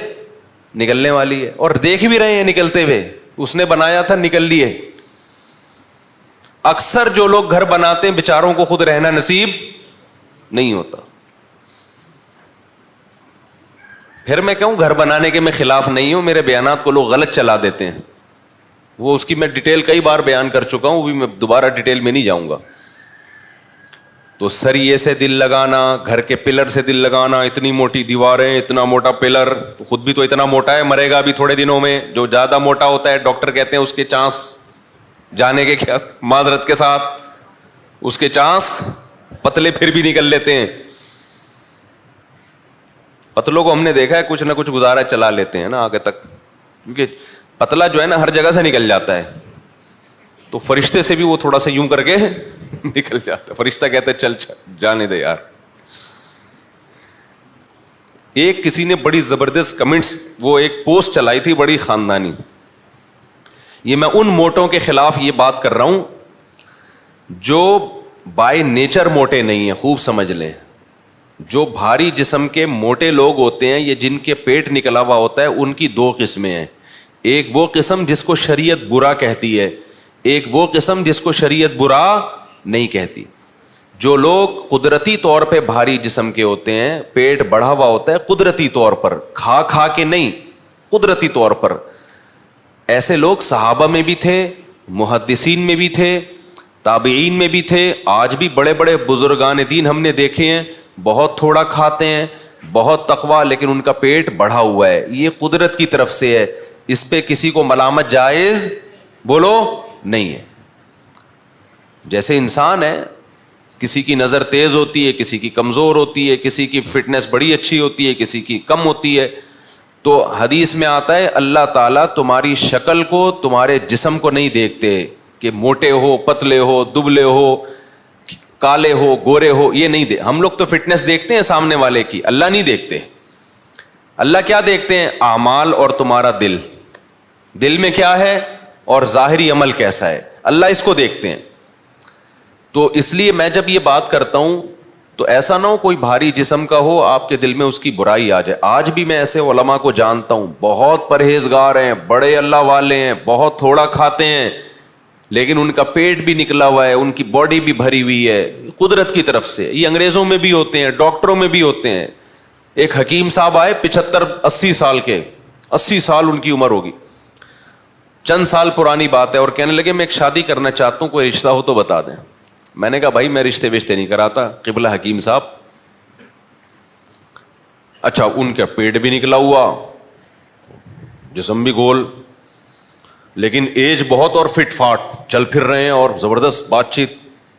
نکلنے والی ہے, اور دیکھ بھی رہے ہیں نکلتے ہوئے, اس نے بنایا تھا نکل لیے. اکثر جو لوگ گھر بناتے ہیں بیچاروں کو خود رہنا نصیب نہیں ہوتا. پھر میں کہوں گھر بنانے کے میں خلاف نہیں ہوں, میرے بیانات کو لوگ غلط چلا دیتے ہیں, وہ اس کی میں ڈیٹیل کئی بار بیان کر چکا ہوں, بھی میں دوبارہ ڈیٹیل میں نہیں جاؤں گا. تو سریے سے دل لگانا, گھر کے پلر سے دل لگانا, اتنی موٹی دیواریں, اتنا موٹا پلر, خود بھی تو اتنا موٹا ہے, مرے گا بھی تھوڑے دنوں میں. جو زیادہ موٹا ہوتا ہے ڈاکٹر کہتے ہیں اس کے چانس جانے کے, کیا معذرت کے ساتھ, اس کے چانس پتلے پھر بھی نکل لیتے ہیں. پتلوں کو ہم نے دیکھا ہے کچھ نہ کچھ گزارا چلا لیتے ہیں نا آگے تک, کیونکہ پتلا جو ہے نا ہر جگہ سے نکل جاتا ہے, تو فرشتے سے بھی وہ تھوڑا سا یوں کر کے نکل جاتا ہے. فرشتہ کہتا ہے چل جانے دے یار. ایک کسی نے بڑی زبردست کمنٹس, وہ ایک پوسٹ چلائی تھی بڑی خاندانی. یہ میں ان موٹوں کے خلاف یہ بات کر رہا ہوں جو بائی نیچر موٹے نہیں ہیں, خوب سمجھ لیں. جو بھاری جسم کے موٹے لوگ ہوتے ہیں, یہ جن کے پیٹ نکلا ہوا ہوتا ہے, ان کی دو قسمیں ہیں. ایک وہ قسم جس کو شریعت برا کہتی ہے, ایک وہ قسم جس کو شریعت برا نہیں کہتی. جو لوگ قدرتی طور پہ بھاری جسم کے ہوتے ہیں, پیٹ بڑھا ہوا ہوتا ہے قدرتی طور پر, کھا کھا کے نہیں, قدرتی طور پر, ایسے لوگ صحابہ میں بھی تھے, محدثین میں بھی تھے, تابعین میں بھی تھے. آج بھی بڑے بڑے بزرگان دین ہم نے دیکھے ہیں, بہت تھوڑا کھاتے ہیں, بہت تقویٰ, لیکن ان کا پیٹ بڑھا ہوا ہے. یہ قدرت کی طرف سے ہے, اس پہ کسی کو ملامت جائز بولو نہیں ہے. جیسے انسان ہے, کسی کی نظر تیز ہوتی ہے, کسی کی کمزور ہوتی ہے, کسی کی فٹنس بڑی اچھی ہوتی ہے, کسی کی کم ہوتی ہے. تو حدیث میں آتا ہے اللہ تعالیٰ تمہاری شکل کو, تمہارے جسم کو نہیں دیکھتے کہ موٹے ہو, پتلے ہو, دبلے ہو, کالے ہو, گورے ہو, یہ نہیں دے. ہم لوگ تو فٹنس دیکھتے ہیں سامنے والے کی, اللہ نہیں دیکھتے. اللہ کیا دیکھتے ہیں؟ اعمال اور تمہارا دل, دل میں کیا ہے اور ظاہری عمل کیسا ہے, اللہ اس کو دیکھتے ہیں. تو اس لیے میں جب یہ بات کرتا ہوں تو ایسا نہ ہو کوئی بھاری جسم کا ہو آپ کے دل میں اس کی برائی آ جائے. آج بھی میں ایسے علماء کو جانتا ہوں, بہت پرہیزگار ہیں, بڑے اللہ والے ہیں, بہت تھوڑا کھاتے ہیں, لیکن ان کا پیٹ بھی نکلا ہوا ہے, ان کی باڈی بھی بھری ہوئی ہے قدرت کی طرف سے. یہ انگریزوں میں بھی ہوتے ہیں, ڈاکٹروں میں بھی ہوتے ہیں. ایک حکیم صاحب آئے 75-80 سال کے, 80 سال ان کی عمر ہوگی, چند سال پرانی بات ہے, اور کہنے لگے میں ایک شادی کرنا چاہتا ہوں, کوئی رشتہ ہو تو بتا دیں. میں نے کہا بھائی میں رشتے وشتے نہیں کراتا. قبلہ حکیم صاحب, اچھا ان کا پیٹ بھی نکلا ہوا, جسم بھی گول, لیکن ایج بہت اور فٹ فاٹ, چل پھر رہے ہیں اور زبردست بات چیت,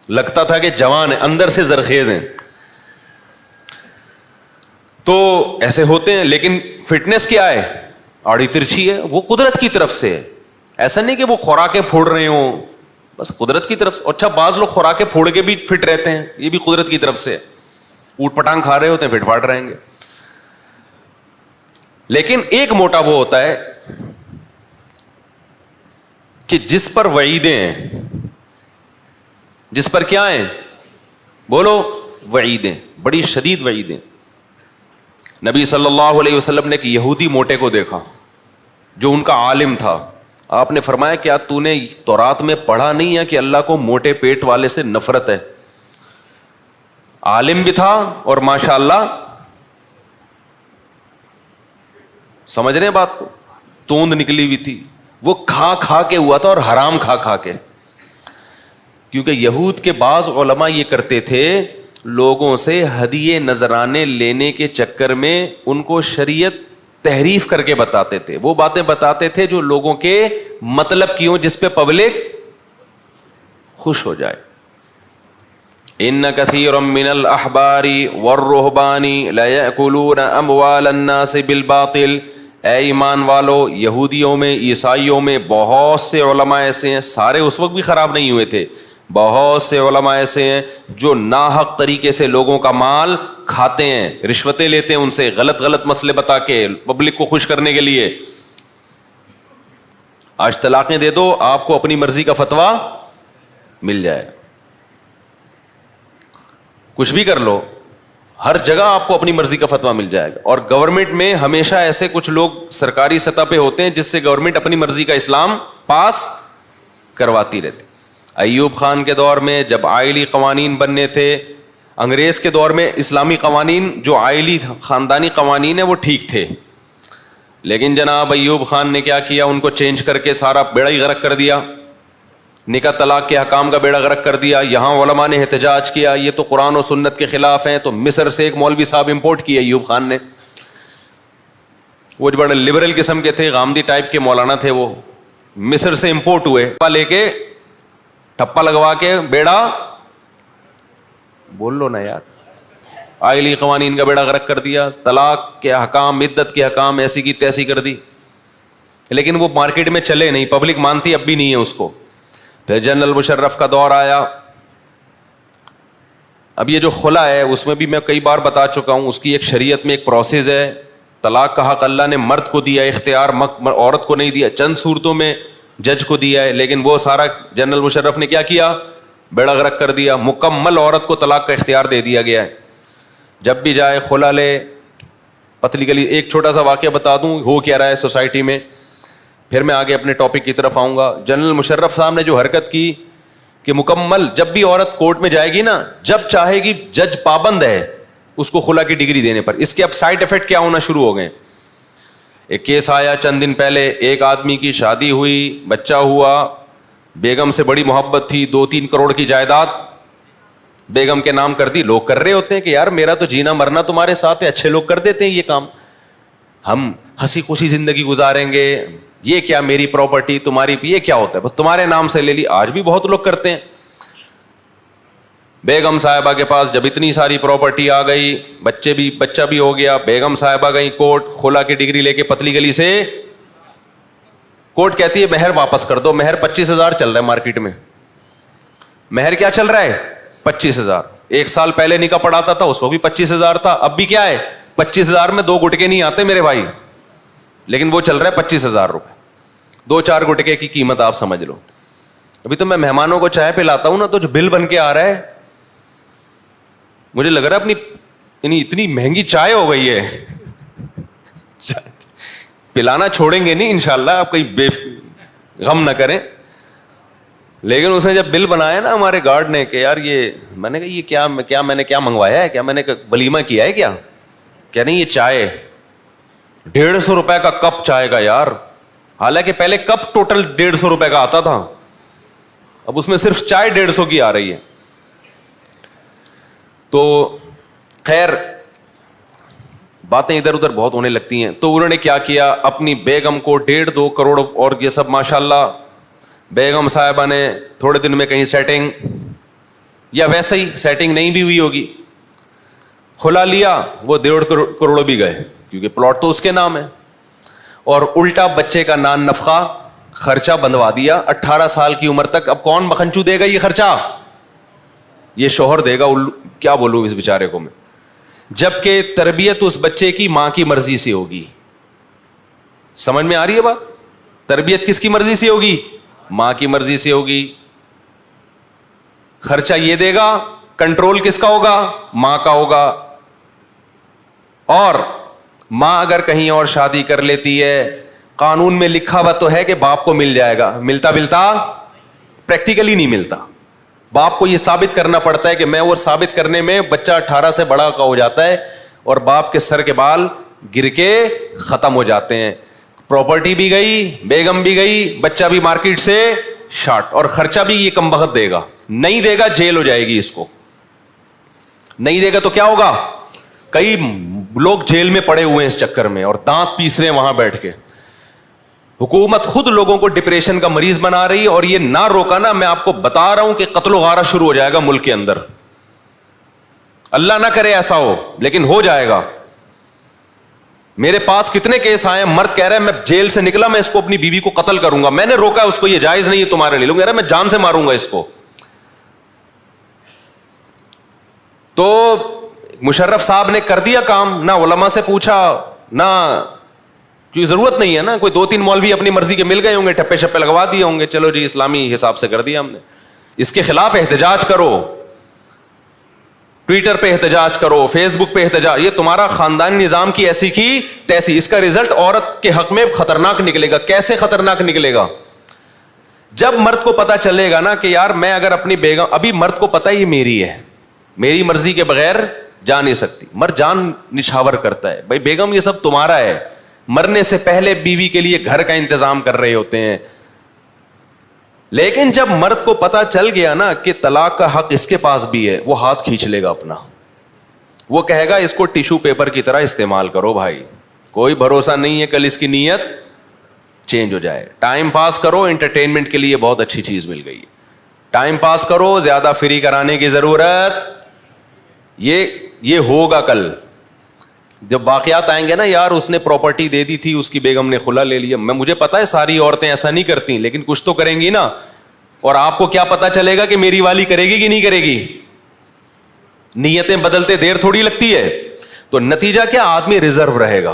لگتا تھا کہ جوان ہیں, اندر سے زرخیز ہیں. تو ایسے ہوتے ہیں, لیکن فٹنس کیا ہے؟ آڑی ترچھی ہے, وہ قدرت کی طرف سے ہے. ایسا نہیں کہ وہ خوراکیں پھوڑ رہے ہوں, بس قدرت کی طرف سے. اچھا بعض لوگ خوراکیں پھوڑ کے بھی فٹ رہتے ہیں, یہ بھی قدرت کی طرف سے. اوٹ پٹانگ کھا رہے ہوتے ہیں, فٹ فاٹ رہیں گے. لیکن ایک موٹا وہ ہوتا ہے کہ جس پر وعیدیں ہیں, جس پر کیا ہیں, بولو, وعیدیں, بڑی شدید وعیدیں. نبی صلی اللہ علیہ وسلم نے ایک یہودی موٹے کو دیکھا جو ان کا عالم تھا. آپ نے فرمایا کیا تو نے تورات میں پڑھا نہیں ہے کہ اللہ کو موٹے پیٹ والے سے نفرت ہے؟ عالم بھی تھا اور ماشاءاللہ سمجھ رہے ہیں بات کو, توند نکلی ہوئی تھی. وہ کھا کھا کے ہوا تھا, اور حرام کھا کھا کے. کیونکہ یہود کے بعض علماء یہ کرتے تھے, لوگوں سے ہدیے نذرانے لینے کے چکر میں ان کو شریعت تحریف کر کے بتاتے تھے. وہ باتیں بتاتے تھے جو لوگوں کے مطلب کی ہوں, جس پہ پبلک خوش ہو جائے. ان کثیرا من الاحبار والرہبان لیأکلون اموال الناس بالباطل. اے ایمان والو, یہودیوں میں, عیسائیوں میں بہت سے علماء ایسے ہیں, سارے اس وقت بھی خراب نہیں ہوئے تھے, بہت سے علماء ایسے ہیں جو ناحق طریقے سے لوگوں کا مال کھاتے ہیں, رشوتیں لیتے ہیں ان سے, غلط غلط مسئلے بتا کے پبلک کو خوش کرنے کے لیے. آج طلاقیں دے دو, آپ کو اپنی مرضی کا فتویٰ مل جائے, کچھ بھی کر لو, ہر جگہ آپ کو اپنی مرضی کا فتویٰ مل جائے گا. اور گورنمنٹ میں ہمیشہ ایسے کچھ لوگ سرکاری سطح پہ ہوتے ہیں جس سے گورنمنٹ اپنی مرضی کا اسلام پاس کرواتی رہتی. ایوب خان کے دور میں جب آئلی قوانین بننے تھے, انگریز کے دور میں اسلامی قوانین جو آئلی خاندانی قوانین ہیں وہ ٹھیک تھے, لیکن جناب ایوب خان نے کیا کیا, ان کو چینج کر کے سارا بیڑا ہی غرق کر دیا, نکاح طلاق کے حکام کا بیڑا غرق کر دیا. یہاں علماء نے احتجاج کیا یہ تو قرآن و سنت کے خلاف ہیں, تو مصر سے ایک مولوی صاحب امپورٹ کیا ایوب خان نے, وہ بڑے لبرل قسم کے تھے, غامدی ٹائپ کے مولانا تھے, وہ مصر سے امپورٹ ہوئے, لے کے ٹھپا لگوا کے بیڑا, بول لو نا یار, آئلی قوانین کا بیڑا غرق کر دیا. طلاق کے حکام, عدت کے حکام ایسی کی تیسی کر دی, لیکن وہ مارکیٹ میں چلے نہیں, پبلک مانتی اب بھی نہیں ہے اس کو. پھر جنرل مشرف کا دور آیا. اب یہ جو خلا ہے اس میں بھی میں کئی بار بتا چکا ہوں, اس کی ایک شریعت میں ایک پروسیس ہے. طلاق کا حق اللہ نے مرد کو دیا, اختیار عورت کو نہیں دیا, چند صورتوں میں جج کو دیا ہے, لیکن وہ سارا جنرل مشرف نے کیا کیا, بیڑا غرق کر دیا. مکمل عورت کو طلاق کا اختیار دے دیا گیا ہے. جب بھی جائے خلا لے, پتلی گلی. ایک چھوٹا سا واقعہ بتا دوں ہو کیا رہا ہے سوسائٹی میں, پھر میں آگے اپنے ٹاپک کی طرف آؤں گا. جنرل مشرف صاحب نے جو حرکت کی کہ مکمل جب بھی عورت کورٹ میں جائے گی نا, جب چاہے گی جج پابند ہے اس کو خلا کی ڈگری دینے پر. اس کے اب سائڈ افیکٹ کیا ہونا شروع ہو گئے. ایک کیس آیا چند دن پہلے, ایک آدمی کی شادی ہوئی, بچہ ہوا, بیگم سے بڑی محبت تھی, 2-3 کروڑ کی جائیداد بیگم کے نام کر دی. لوگ کر رہے ہوتے ہیں کہ یار میرا تو جینا مرنا تمہارے ساتھ ہے, اچھے لوگ کر دیتے ہیں یہ کام, ہم ہنسی خوشی زندگی گزاریں گے, یہ کیا میری پراپرٹی تمہاری, یہ کیا ہوتا ہے, بس تمہارے نام سے لے لی. آج بھی بہت لوگ کرتے ہیں. بیگم صاحبہ کے پاس جب اتنی ساری پراپرٹی آ گئی, بچہ بھی ہو گیا, بیگم صاحبہ گئی کورٹ, خلا کی ڈگری لے کے پتلی گلی سے, کورٹ کہتی ہے مہر واپس کر دو. مہر 25,000 چل رہا ہے مارکیٹ میں. مہر کیا چل رہا ہے؟ 25,000. 1 سال پہلے نکاح پڑھاتا تھا اس کو بھی 25,000 تھا, اب بھی کیا ہے 25,000 میں 2 گٹکے نہیں آتے میرے بھائی, لیکن وہ چل رہا ہے 25,000 روپے. 2-4 گٹکے کی قیمت آپ سمجھ لو. ابھی تو میں مہمانوں کو چائے پلاتا ہوں نا, تو جو بل بن کے آ رہا ہے مجھے لگ رہا ہے اپنی اتنی مہنگی چائے ہو گئی ہے, پلانا چھوڑیں گے نہیں انشاءاللہ, آپ کہیں غم نہ کریں. لیکن اس نے جب بل بنایا نا ہمارے گارڈ نے کہ یار یہ, میں نے کہا یہ کیا میں نے کیا منگوایا ہے, کیا میں نے ولیمہ کیا ہے کیا؟ کیا نہیں, یہ چائے 150 روپے کا کپ چائے کا یار. حالانکہ پہلے کپ ٹوٹل 150 روپے کا آتا تھا, اب اس میں صرف چائے 150 کی آ رہی ہے. تو خیر باتیں ادھر ادھر بہت ہونے لگتی ہیں. تو انہوں نے کیا کیا, اپنی بیگم کو 1.5-2 کروڑ اور یہ سب ماشاءاللہ, بیگم صاحبہ نے تھوڑے دن میں کہیں سیٹنگ, یا ویسے ہی سیٹنگ نہیں بھی ہوئی ہوگی, کھلا لیا, وہ 1.5 کروڑ بھی گئے کیونکہ پلاٹ تو اس کے نام ہے, اور الٹا بچے کا نان نفقہ خرچہ بندوا دیا 18 سال کی عمر تک. اب کون مکھنچو دے گا یہ خرچہ؟ یہ شوہر دے گا. کیا بولوں اس بیچارے کو میں, جبکہ تربیت اس بچے کی ماں کی مرضی سے ہوگی. سمجھ میں آ رہی ہے بات؟ تربیت کس کی مرضی سے ہوگی؟ ماں کی مرضی سے ہوگی. خرچہ یہ دے گا, کنٹرول کس کا ہوگا؟ ماں کا ہوگا. اور ماں اگر کہیں اور شادی کر لیتی ہے, قانون میں لکھا ہوا تو ہے کہ باپ کو مل جائے گا, ملتا پریکٹیکلی نہیں ملتا. باپ کو یہ ثابت کرنا پڑتا ہے کہ میں, وہ ثابت کرنے میں بچہ 18 سے بڑا کا ہو جاتا ہے اور باپ کے سر کے بال گر کے ختم ہو جاتے ہیں. پراپرٹی بھی گئی, بیگم بھی گئی, بچہ بھی مارکیٹ سے شارٹ, اور خرچہ بھی یہ کم بخت دے گا. نہیں دے گا جیل ہو جائے گی اس کو. نہیں دے گا تو کیا ہوگا؟ کئی لوگ جیل میں پڑے ہوئے ہیں اس چکر میں, اور دانت پیس رہے ہیں وہاں بیٹھ کے. حکومت خود لوگوں کو ڈپریشن کا مریض بنا رہی ہے, اور یہ نہ روکا نا, میں آپ کو بتا رہا ہوں کہ قتل و غارت شروع ہو جائے گا ملک کے اندر. اللہ نہ کرے ایسا ہو, لیکن ہو جائے گا. میرے پاس کتنے کیس آئے ہیں, مرد کہہ رہا ہے میں جیل سے نکلا, میں اس کو اپنی بیوی کو قتل کروں گا, میں نے روکا اس کو, یہ جائز نہیں ہے تمہارے لیے. لوگ کہہ رہا ہے میں جان سے ماروں گا اس کو. تو مشرف صاحب نے کر دیا کام, نہ علماء سے پوچھا, نہ کیونکہ ضرورت نہیں ہے نا, کوئی 2-3 مولوی اپنی مرضی کے مل گئے ہوں گے, ٹپے شپے لگوا دیے ہوں گے, چلو جی اسلامی حساب سے کر دیا ہم نے. اس کے خلاف احتجاج کرو, ٹویٹر پہ احتجاج کرو, فیس بک پہ احتجاج. یہ تمہارا خاندانی نظام کی ایسی کی تیسی. اس کا رزلٹ عورت کے حق میں خطرناک نکلے گا. کیسے خطرناک نکلے گا؟ جب مرد کو پتا چلے گا نا کہ یار میں اگر اپنی بیگم, ابھی مرد کو پتا یہ میری ہے, میری مرضی کے بغیر جا نہیں سکتی. مرد جان نچھاور کرتا ہے, بھائی بیگم یہ سب تمہارا ہے. مرنے سے پہلے بیوی کے لیے گھر کا انتظام کر رہے ہوتے ہیں. لیکن جب مرد کو پتا چل گیا نا کہ طلاق کا حق اس کے پاس بھی ہے, وہ ہاتھ کھینچ لے گا اپنا. وہ کہے گا اس کو ٹیشو پیپر کی طرح استعمال کرو بھائی, کوئی بھروسہ نہیں ہے کل اس کی نیت چینج ہو جائے. ٹائم پاس کرو, انٹرٹینمنٹ کے لیے بہت اچھی چیز مل گئی ہے. ٹائم پاس کرو, زیادہ فری کرانے کی ضرورت, یہ ہوگا کل جب واقعات آئیں گے نا. یار اس نے پراپرٹی دے دی تھی, اس کی بیگم نے خلا لے لیا. مجھے پتا ہے ساری عورتیں ایسا نہیں کرتی, لیکن کچھ تو کریں گی نا. اور آپ کو کیا پتا چلے گا کہ میری والی کرے گی کہ نہیں کرے گی؟ نیتیں بدلتے دیر تھوڑی لگتی ہے. تو نتیجہ کیا, آدمی ریزرو رہے گا.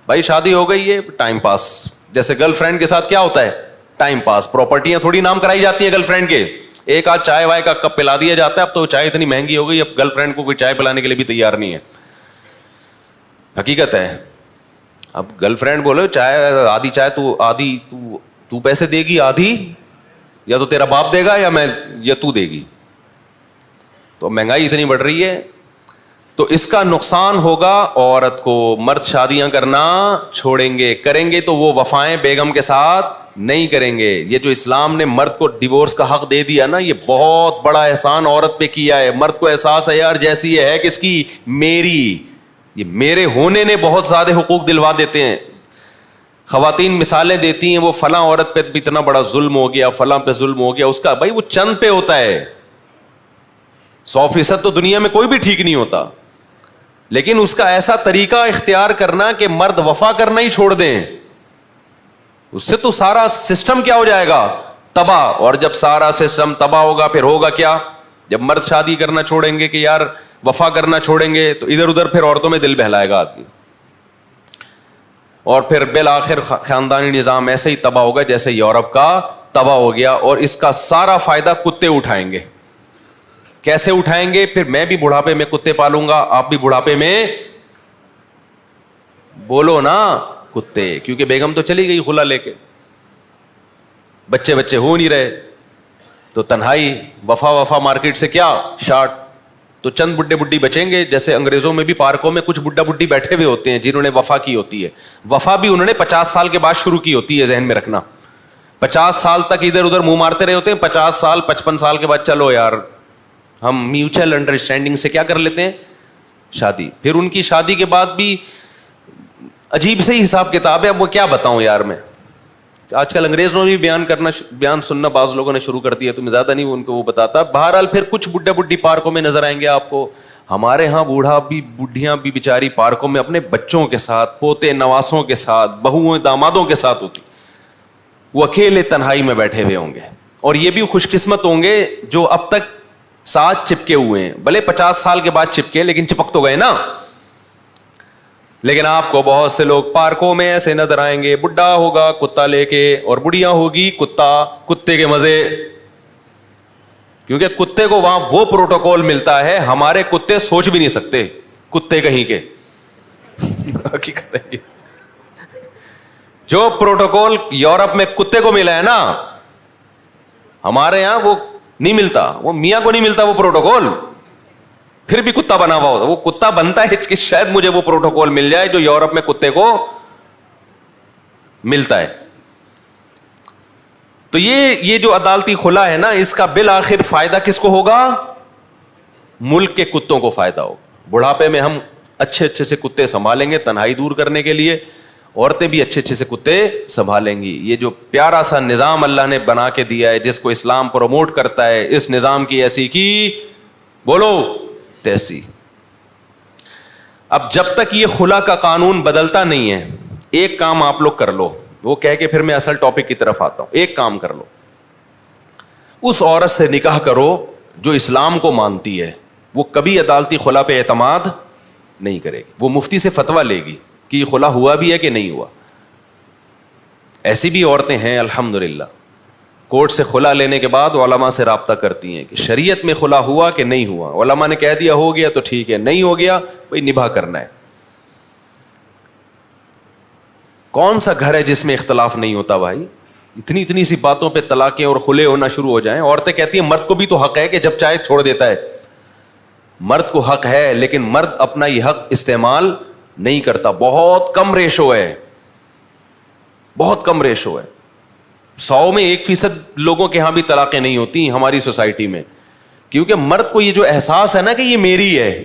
بھائی شادی ہو گئی ہے, ٹائم پاس. جیسے گرل فرینڈ کے ساتھ کیا ہوتا ہے, ٹائم پاس. پراپرٹیاں تھوڑی نام کرائی جاتی ہیں گرل فرینڈ کے, ایک آدھ چائے وائے کا کپ پلا دیا جاتا ہے. اب تو چائے اتنی مہنگی ہو گئی, اب گرل فرینڈ کو کوئی چائے پلانے کے لیے بھی تیار نہیں ہے. حقیقت ہے. اب گرل فرینڈ بولو چائے, آدھی چائے تو پیسے دے گی, آدھی یا تو تیرا باپ دے گا یا تو دے گی. تو مہنگائی اتنی بڑھ رہی ہے, تو اس کا نقصان ہوگا عورت کو. مرد شادیاں کرنا چھوڑیں گے, کریں گے تو وہ وفائیں بیگم کے ساتھ نہیں کریں گے. یہ جو اسلام نے مرد کو ڈیورس کا حق دے دیا نا, یہ بہت بڑا احسان عورت پہ کیا ہے. مرد کو احساس ہے یار جیسی یہ ہے کس کی, میری, یہ میرے ہونے نے بہت زیادہ حقوق دلوا دیتے ہیں. خواتین مثالیں دیتی ہیں, وہ فلاں عورت پہ اتنا بڑا ظلم ہو گیا, فلاں پہ ظلم ہو گیا. اس کا بھائی وہ چند پہ ہوتا ہے, 100% تو دنیا میں کوئی بھی ٹھیک نہیں ہوتا, لیکن اس کا ایسا طریقہ اختیار کرنا کہ مرد وفا کرنا ہی چھوڑ دیں, اس سے تو سارا سسٹم کیا ہو جائے گا, تباہ. اور جب سارا سسٹم تباہ ہوگا پھر ہوگا کیا, جب مرد شادی کرنا چھوڑیں گے کہ یار وفا کرنا چھوڑیں گے تو ادھر ادھر پھر عورتوں میں دل بہلائے گا آدمی, اور پھر بالآخر خاندانی نظام ایسے ہی تباہ ہوگا جیسے یورپ کا تباہ ہو گیا, اور اس کا سارا فائدہ کتے اٹھائیں گے. کیسے اٹھائیں گے؟ پھر میں بھی بڑھاپے میں کتے پالوں گا, آپ بھی بڑھاپے میں بولو نا کتے, کیونکہ بیگم تو چلی گئی خلا لے کے, بچے ہو نہیں رہے, تو تنہائی, وفا مارکیٹ سے کیا شارٹ, تو چند بڈھے بڈھی بچیں گے. جیسے انگریزوں میں بھی پارکوں میں کچھ بڈھا بڈھی بیٹھے ہوئے ہوتے ہیں جنہوں نے وفا کی ہوتی ہے. وفا بھی انہوں نے 50 سال کے بعد شروع کی ہوتی ہے, ذہن میں رکھنا. 50 سال تک ادھر ادھر منہ مارتے رہے ہوتے ہیں, 50 سال 55 سال کے بعد چلو یار ہم میوچل انڈرسٹینڈنگ سے کیا کر لیتے ہیں, شادی. پھر ان کی شادی کے بعد بھی عجیب سے ہی حساب کتاب ہے. اب وہ کیا بتاؤں یار, میں آج کل انگریزوں نے بھی بیان سننا بعض لوگوں نے شروع کر دیا, تو میں زیادہ نہیں ان کو وہ بتاتا. بہرحال پھر کچھ بڈھا بڈھی پارکوں میں نظر آئیں گے آپ کو. ہمارے ہاں بوڑھا بھی بڈھیاں بھی بیچاری پارکوں میں اپنے بچوں کے ساتھ, پوتے نواسوں کے ساتھ, بہوؤں دامادوں کے ساتھ ہوتی. وہ اکیلے تنہائی میں بیٹھے ہوئے ہوں گے, اور یہ بھی خوش قسمت ہوں گے جو اب تک ساتھ چپکے ہوئے ہیں. بھلے 50 سال کے بعد چپکے, لیکن چپک تو گئے نا. لیکن آپ کو بہت سے لوگ پارکوں میں ایسے نظر آئیں گے, بڈھا ہوگا کتا لے کے, اور بڑھیا ہوگی کتے کے مزے, کیونکہ کتے کو وہاں وہ پروٹوکول ملتا ہے ہمارے کتے سوچ بھی نہیں سکتے, کتے کہیں کے. حقیقت ہے جو پروٹوکول یورپ میں کتے کو ملا ہے نا, ہمارے یہاں وہ نہیں ملتا, وہ میاں کو نہیں ملتا وہ پروٹوکول. پھر بھی کتا بنا ہوا ہوتا, وہ کتا بنتا ہے کہ شاید مجھے وہ پروٹوکول مل جائے جو یورپ میں کتے کو ملتا ہے. تو یہ جو عدالتی خلا ہے نا, اس کا بالآخر فائدہ کس کو ہوگا؟ ملک کے کتوں کو فائدہ ہوگا. بڑھاپے میں ہم اچھے سے کتے سنبھالیں گے تنہائی دور کرنے کے لیے, عورتیں بھی اچھے سے کتے سنبھالیں گی. یہ جو پیارا سا نظام اللہ نے بنا کے دیا ہے, جس کو اسلام پروموٹ کرتا ہے, اس نظام کی ایسی کی بولو تیسی. اب جب تک یہ خلا کا قانون بدلتا نہیں ہے, ایک کام آپ لوگ کر لو, وہ کہہ کے پھر میں اصل ٹاپک کی طرف آتا ہوں. ایک کام کر لو, اس عورت سے نکاح کرو جو اسلام کو مانتی ہے. وہ کبھی عدالتی خلا پہ اعتماد نہیں کرے گی, وہ مفتی سے فتویٰ لے گی کہ یہ خلا ہوا بھی ہے کہ نہیں ہوا. ایسی بھی عورتیں ہیں الحمدللہ, کورٹ سے خلا لینے کے بعد علماء سے رابطہ کرتی ہیں کہ شریعت میں خلا ہوا کہ نہیں ہوا. علماء نے کہہ دیا ہو گیا تو ٹھیک ہے, نہیں ہو گیا بھائی نبھا کرنا ہے. کون سا گھر ہے جس میں اختلاف نہیں ہوتا بھائی؟ اتنی سی باتوں پہ طلاقیں اور خلے ہونا شروع ہو جائیں. عورتیں کہتی ہیں مرد کو بھی تو حق ہے کہ جب چاہے چھوڑ دیتا ہے. مرد کو حق ہے, لیکن مرد اپنا یہ حق استعمال نہیں کرتا. بہت کم ریشو ہے, بہت کم ریشو ہے. 100 میں 1% لوگوں کے ہاں بھی طلاقیں نہیں ہوتی ہماری سوسائٹی میں, کیونکہ مرد کو یہ جو احساس ہے نا کہ یہ میری ہے,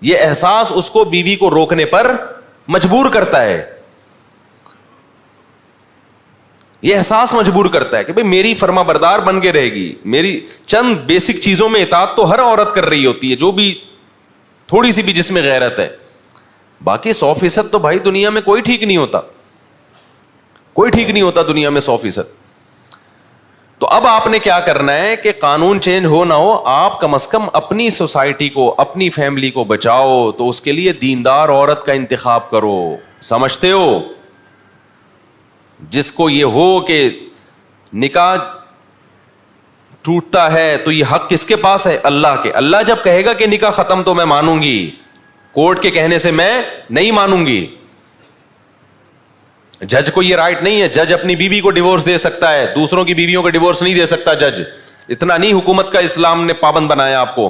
یہ احساس اس کو بیوی کو روکنے پر مجبور کرتا ہے. یہ احساس مجبور کرتا ہے کہ بھئی میری فرما بردار بن کے رہے گی. میری چند بیسک چیزوں میں اطاعت تو ہر عورت کر رہی ہوتی ہے, جو بھی تھوڑی سی بھی جس میں غیرت ہے. باقی 100% تو بھائی دنیا میں کوئی ٹھیک نہیں ہوتا, کوئی ٹھیک نہیں ہوتا دنیا میں 100%. تو اب آپ نے کیا کرنا ہے کہ قانون چینج ہو نہ ہو, آپ کم از کم اپنی سوسائٹی کو, اپنی فیملی کو بچاؤ. تو اس کے لیے دیندار عورت کا انتخاب کرو. سمجھتے ہو؟ جس کو یہ ہو کہ نکاح ٹوٹتا ہے تو یہ حق کس کے پاس ہے؟ اللہ کے. اللہ جب کہے گا کہ نکاح ختم تو میں مانوں گی, کورٹ کے کہنے سے میں نہیں مانوں گی. جج کو یہ رائٹ نہیں ہے, جج اپنی بیوی کو ڈیورس دے سکتا ہے, دوسروں کی بیویوں کو ڈیورس نہیں دے سکتا جج. اتنا نہیں حکومت کا اسلام نے پابند بنایا آپ کو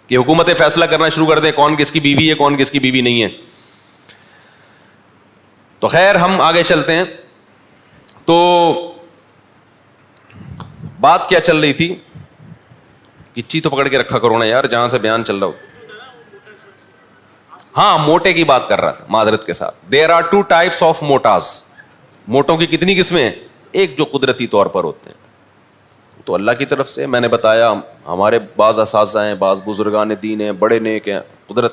کہ حکومتیں فیصلہ کرنا شروع کر دیں کون کس کی بیوی ہے کون کس کی بیوی نہیں ہے. تو خیر ہم آگے چلتے ہیں. تو بات کیا چل رہی تھی؟ کچی تو پکڑ کے رکھا کرو نا یار جہاں سے بیان چل رہا ہو. ہاں موٹے کی بات کر رہا تھا معذرت کے ساتھ. دیر آر 2 types of موٹاز. موٹوں کی کتنی قسمیں ہیں؟ ایک جو قدرتی طور پر ہوتے ہیں تو اللہ کی طرف سے. میں نے بتایا ہمارے بعض اساتذہ ہیں, بعض بزرگان دین ہیں, بڑے نیک ہیں, قدرت.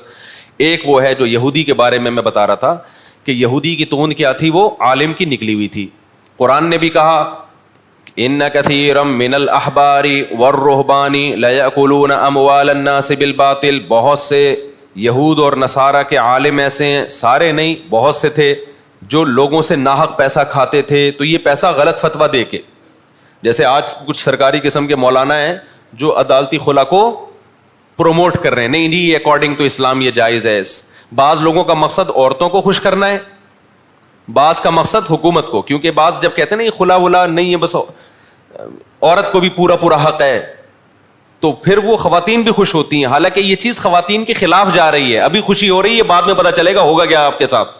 ایک وہ ہے جو یہودی کے بارے میں بتا رہا تھا کہ یہودی کی توند کیا تھی, وہ عالم کی نکلی ہوئی تھی. قرآن نے بھی کہا ان کثیرا من الاحبار والرہبان لیأکلون اموال الناس بالباطل. بہت سے یہود اور نصارہ کے عالم ایسے ہیں, سارے نہیں بہت سے تھے, جو لوگوں سے ناحق پیسہ کھاتے تھے. تو یہ پیسہ غلط فتویٰ دے کے, جیسے آج کچھ سرکاری قسم کے مولانا ہیں جو عدالتی خلا کو پروموٹ کر رہے ہیں, نہیں جی اکارڈنگ ٹو اسلام یہ جائز ہے. بعض لوگوں کا مقصد عورتوں کو خوش کرنا ہے, بعض کا مقصد حکومت کو, کیونکہ بعض جب کہتے ہیں نا خلا ولا نہیں ہے, بس عورت کو بھی پورا حق ہے, تو پھر وہ خواتین بھی خوش ہوتی ہیں. حالانکہ یہ چیز خواتین کے خلاف جا رہی ہے. ابھی خوشی ہو رہی ہے, بعد میں پتہ چلے گا ہوگا کیا آپ کے ساتھ.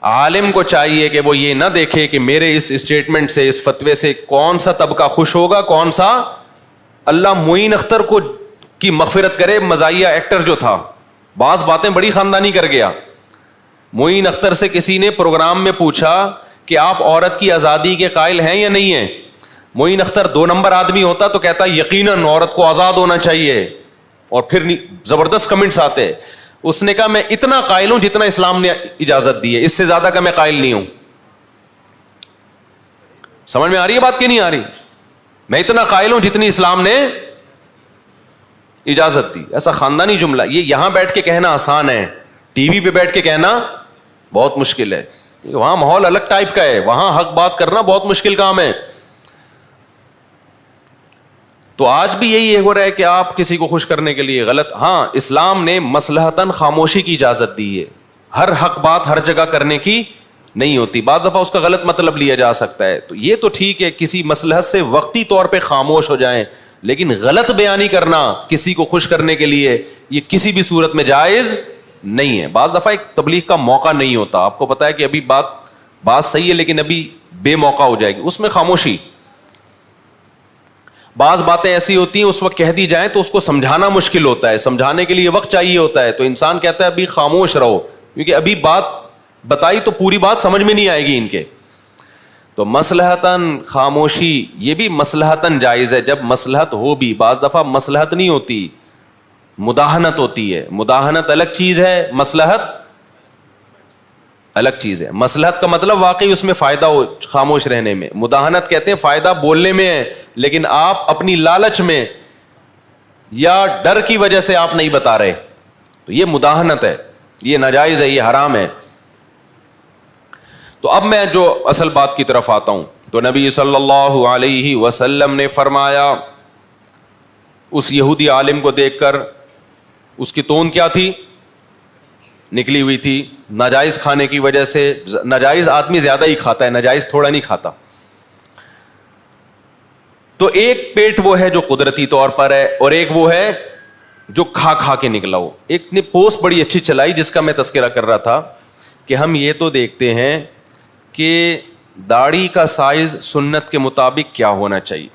عالم کو چاہیے کہ وہ یہ نہ دیکھے کہ میرے اس اسٹیٹمنٹ سے, اس فتوے سے کون سا طبقہ خوش ہوگا, کون سا. اللہ معین اختر کو کی مغفرت کرے, مزاحیہ ایکٹر جو تھا, بعض باتیں بڑی خاندانی کر گیا. معین اختر سے کسی نے پروگرام میں پوچھا کہ آپ عورت کی آزادی کے قائل ہیں یا نہیں ہیں. معین اختر 2 نمبر آدمی ہوتا تو کہتا یقیناً عورت کو آزاد ہونا چاہیے, اور پھر زبردست کمنٹس آتے. اس نے کہا میں اتنا قائل ہوں جتنا اسلام نے اجازت دی ہے, اس سے زیادہ کا میں قائل نہیں ہوں. سمجھ میں آ رہی ہے بات کہ نہیں آ رہی؟ میں اتنا قائل ہوں جتنی اسلام نے اجازت دی. ایسا خاندانی جملہ یہ یہاں بیٹھ کے کہنا آسان ہے, ٹی وی پہ بیٹھ کے کہنا بہت مشکل ہے. وہاں ماحول الگ ٹائپ کا ہے, وہاں حق بات کرنا بہت مشکل کام ہے. تو آج بھی یہی ہو رہا ہے کہ آپ کسی کو خوش کرنے کے لیے غلط. ہاں اسلام نے مصلحتاً خاموشی کی اجازت دی ہے, ہر حق بات ہر جگہ کرنے کی نہیں ہوتی. بعض دفعہ اس کا غلط مطلب لیا جا سکتا ہے, تو یہ تو ٹھیک ہے کسی مصلحت سے وقتی طور پہ خاموش ہو جائیں, لیکن غلط بیانی کرنا کسی کو خوش کرنے کے لیے یہ کسی بھی صورت میں جائز نہیں ہے. بعض دفعہ ایک تبلیغ کا موقع نہیں ہوتا, آپ کو پتا ہے کہ ابھی بات صحیح ہے لیکن ابھی بے موقع ہو جائے گی, اس میں خاموشی. بعض باتیں ایسی ہوتی ہیں اس وقت کہہ دی جائیں تو اس کو سمجھانا مشکل ہوتا ہے, سمجھانے کے لیے وقت چاہیے ہوتا ہے, تو انسان کہتا ہے ابھی خاموش رہو, کیونکہ ابھی بات بتائی تو پوری بات سمجھ میں نہیں آئے گی ان کے. تو مصلحتاً خاموشی یہ بھی مصلحتاً جائز ہے, جب مصلحت ہو بھی. بعض دفعہ مصلحت نہیں ہوتی, مداہنت ہوتی ہے. مداہنت الگ چیز ہے, مصلحت الگ چیز ہے. مصلحت کا مطلب واقعی اس میں فائدہ ہو خاموش رہنے میں. مداہنت کہتے ہیں فائدہ بولنے میں ہے لیکن آپ اپنی لالچ میں یا ڈر کی وجہ سے آپ نہیں بتا رہے, تو یہ مداہنت ہے, یہ ناجائز ہے, یہ حرام ہے. تو اب میں جو اصل بات کی طرف آتا ہوں, تو نبی صلی اللہ علیہ وسلم نے فرمایا اس یہودی عالم کو دیکھ کر, اس کی توند کیا تھی, نکلی ہوئی تھی ناجائز کھانے کی وجہ سے. ناجائز آدمی زیادہ ہی کھاتا ہے, ناجائز تھوڑا نہیں کھاتا. تو ایک پیٹ وہ ہے جو قدرتی طور پر ہے, اور ایک وہ ہے جو کھا کے نکلا ہو. ایک نے پوسٹ بڑی اچھی چلائی جس کا میں تذکرہ کر رہا تھا کہ ہم یہ تو دیکھتے ہیں کہ داڑھی کا سائز سنت کے مطابق کیا ہونا چاہیے,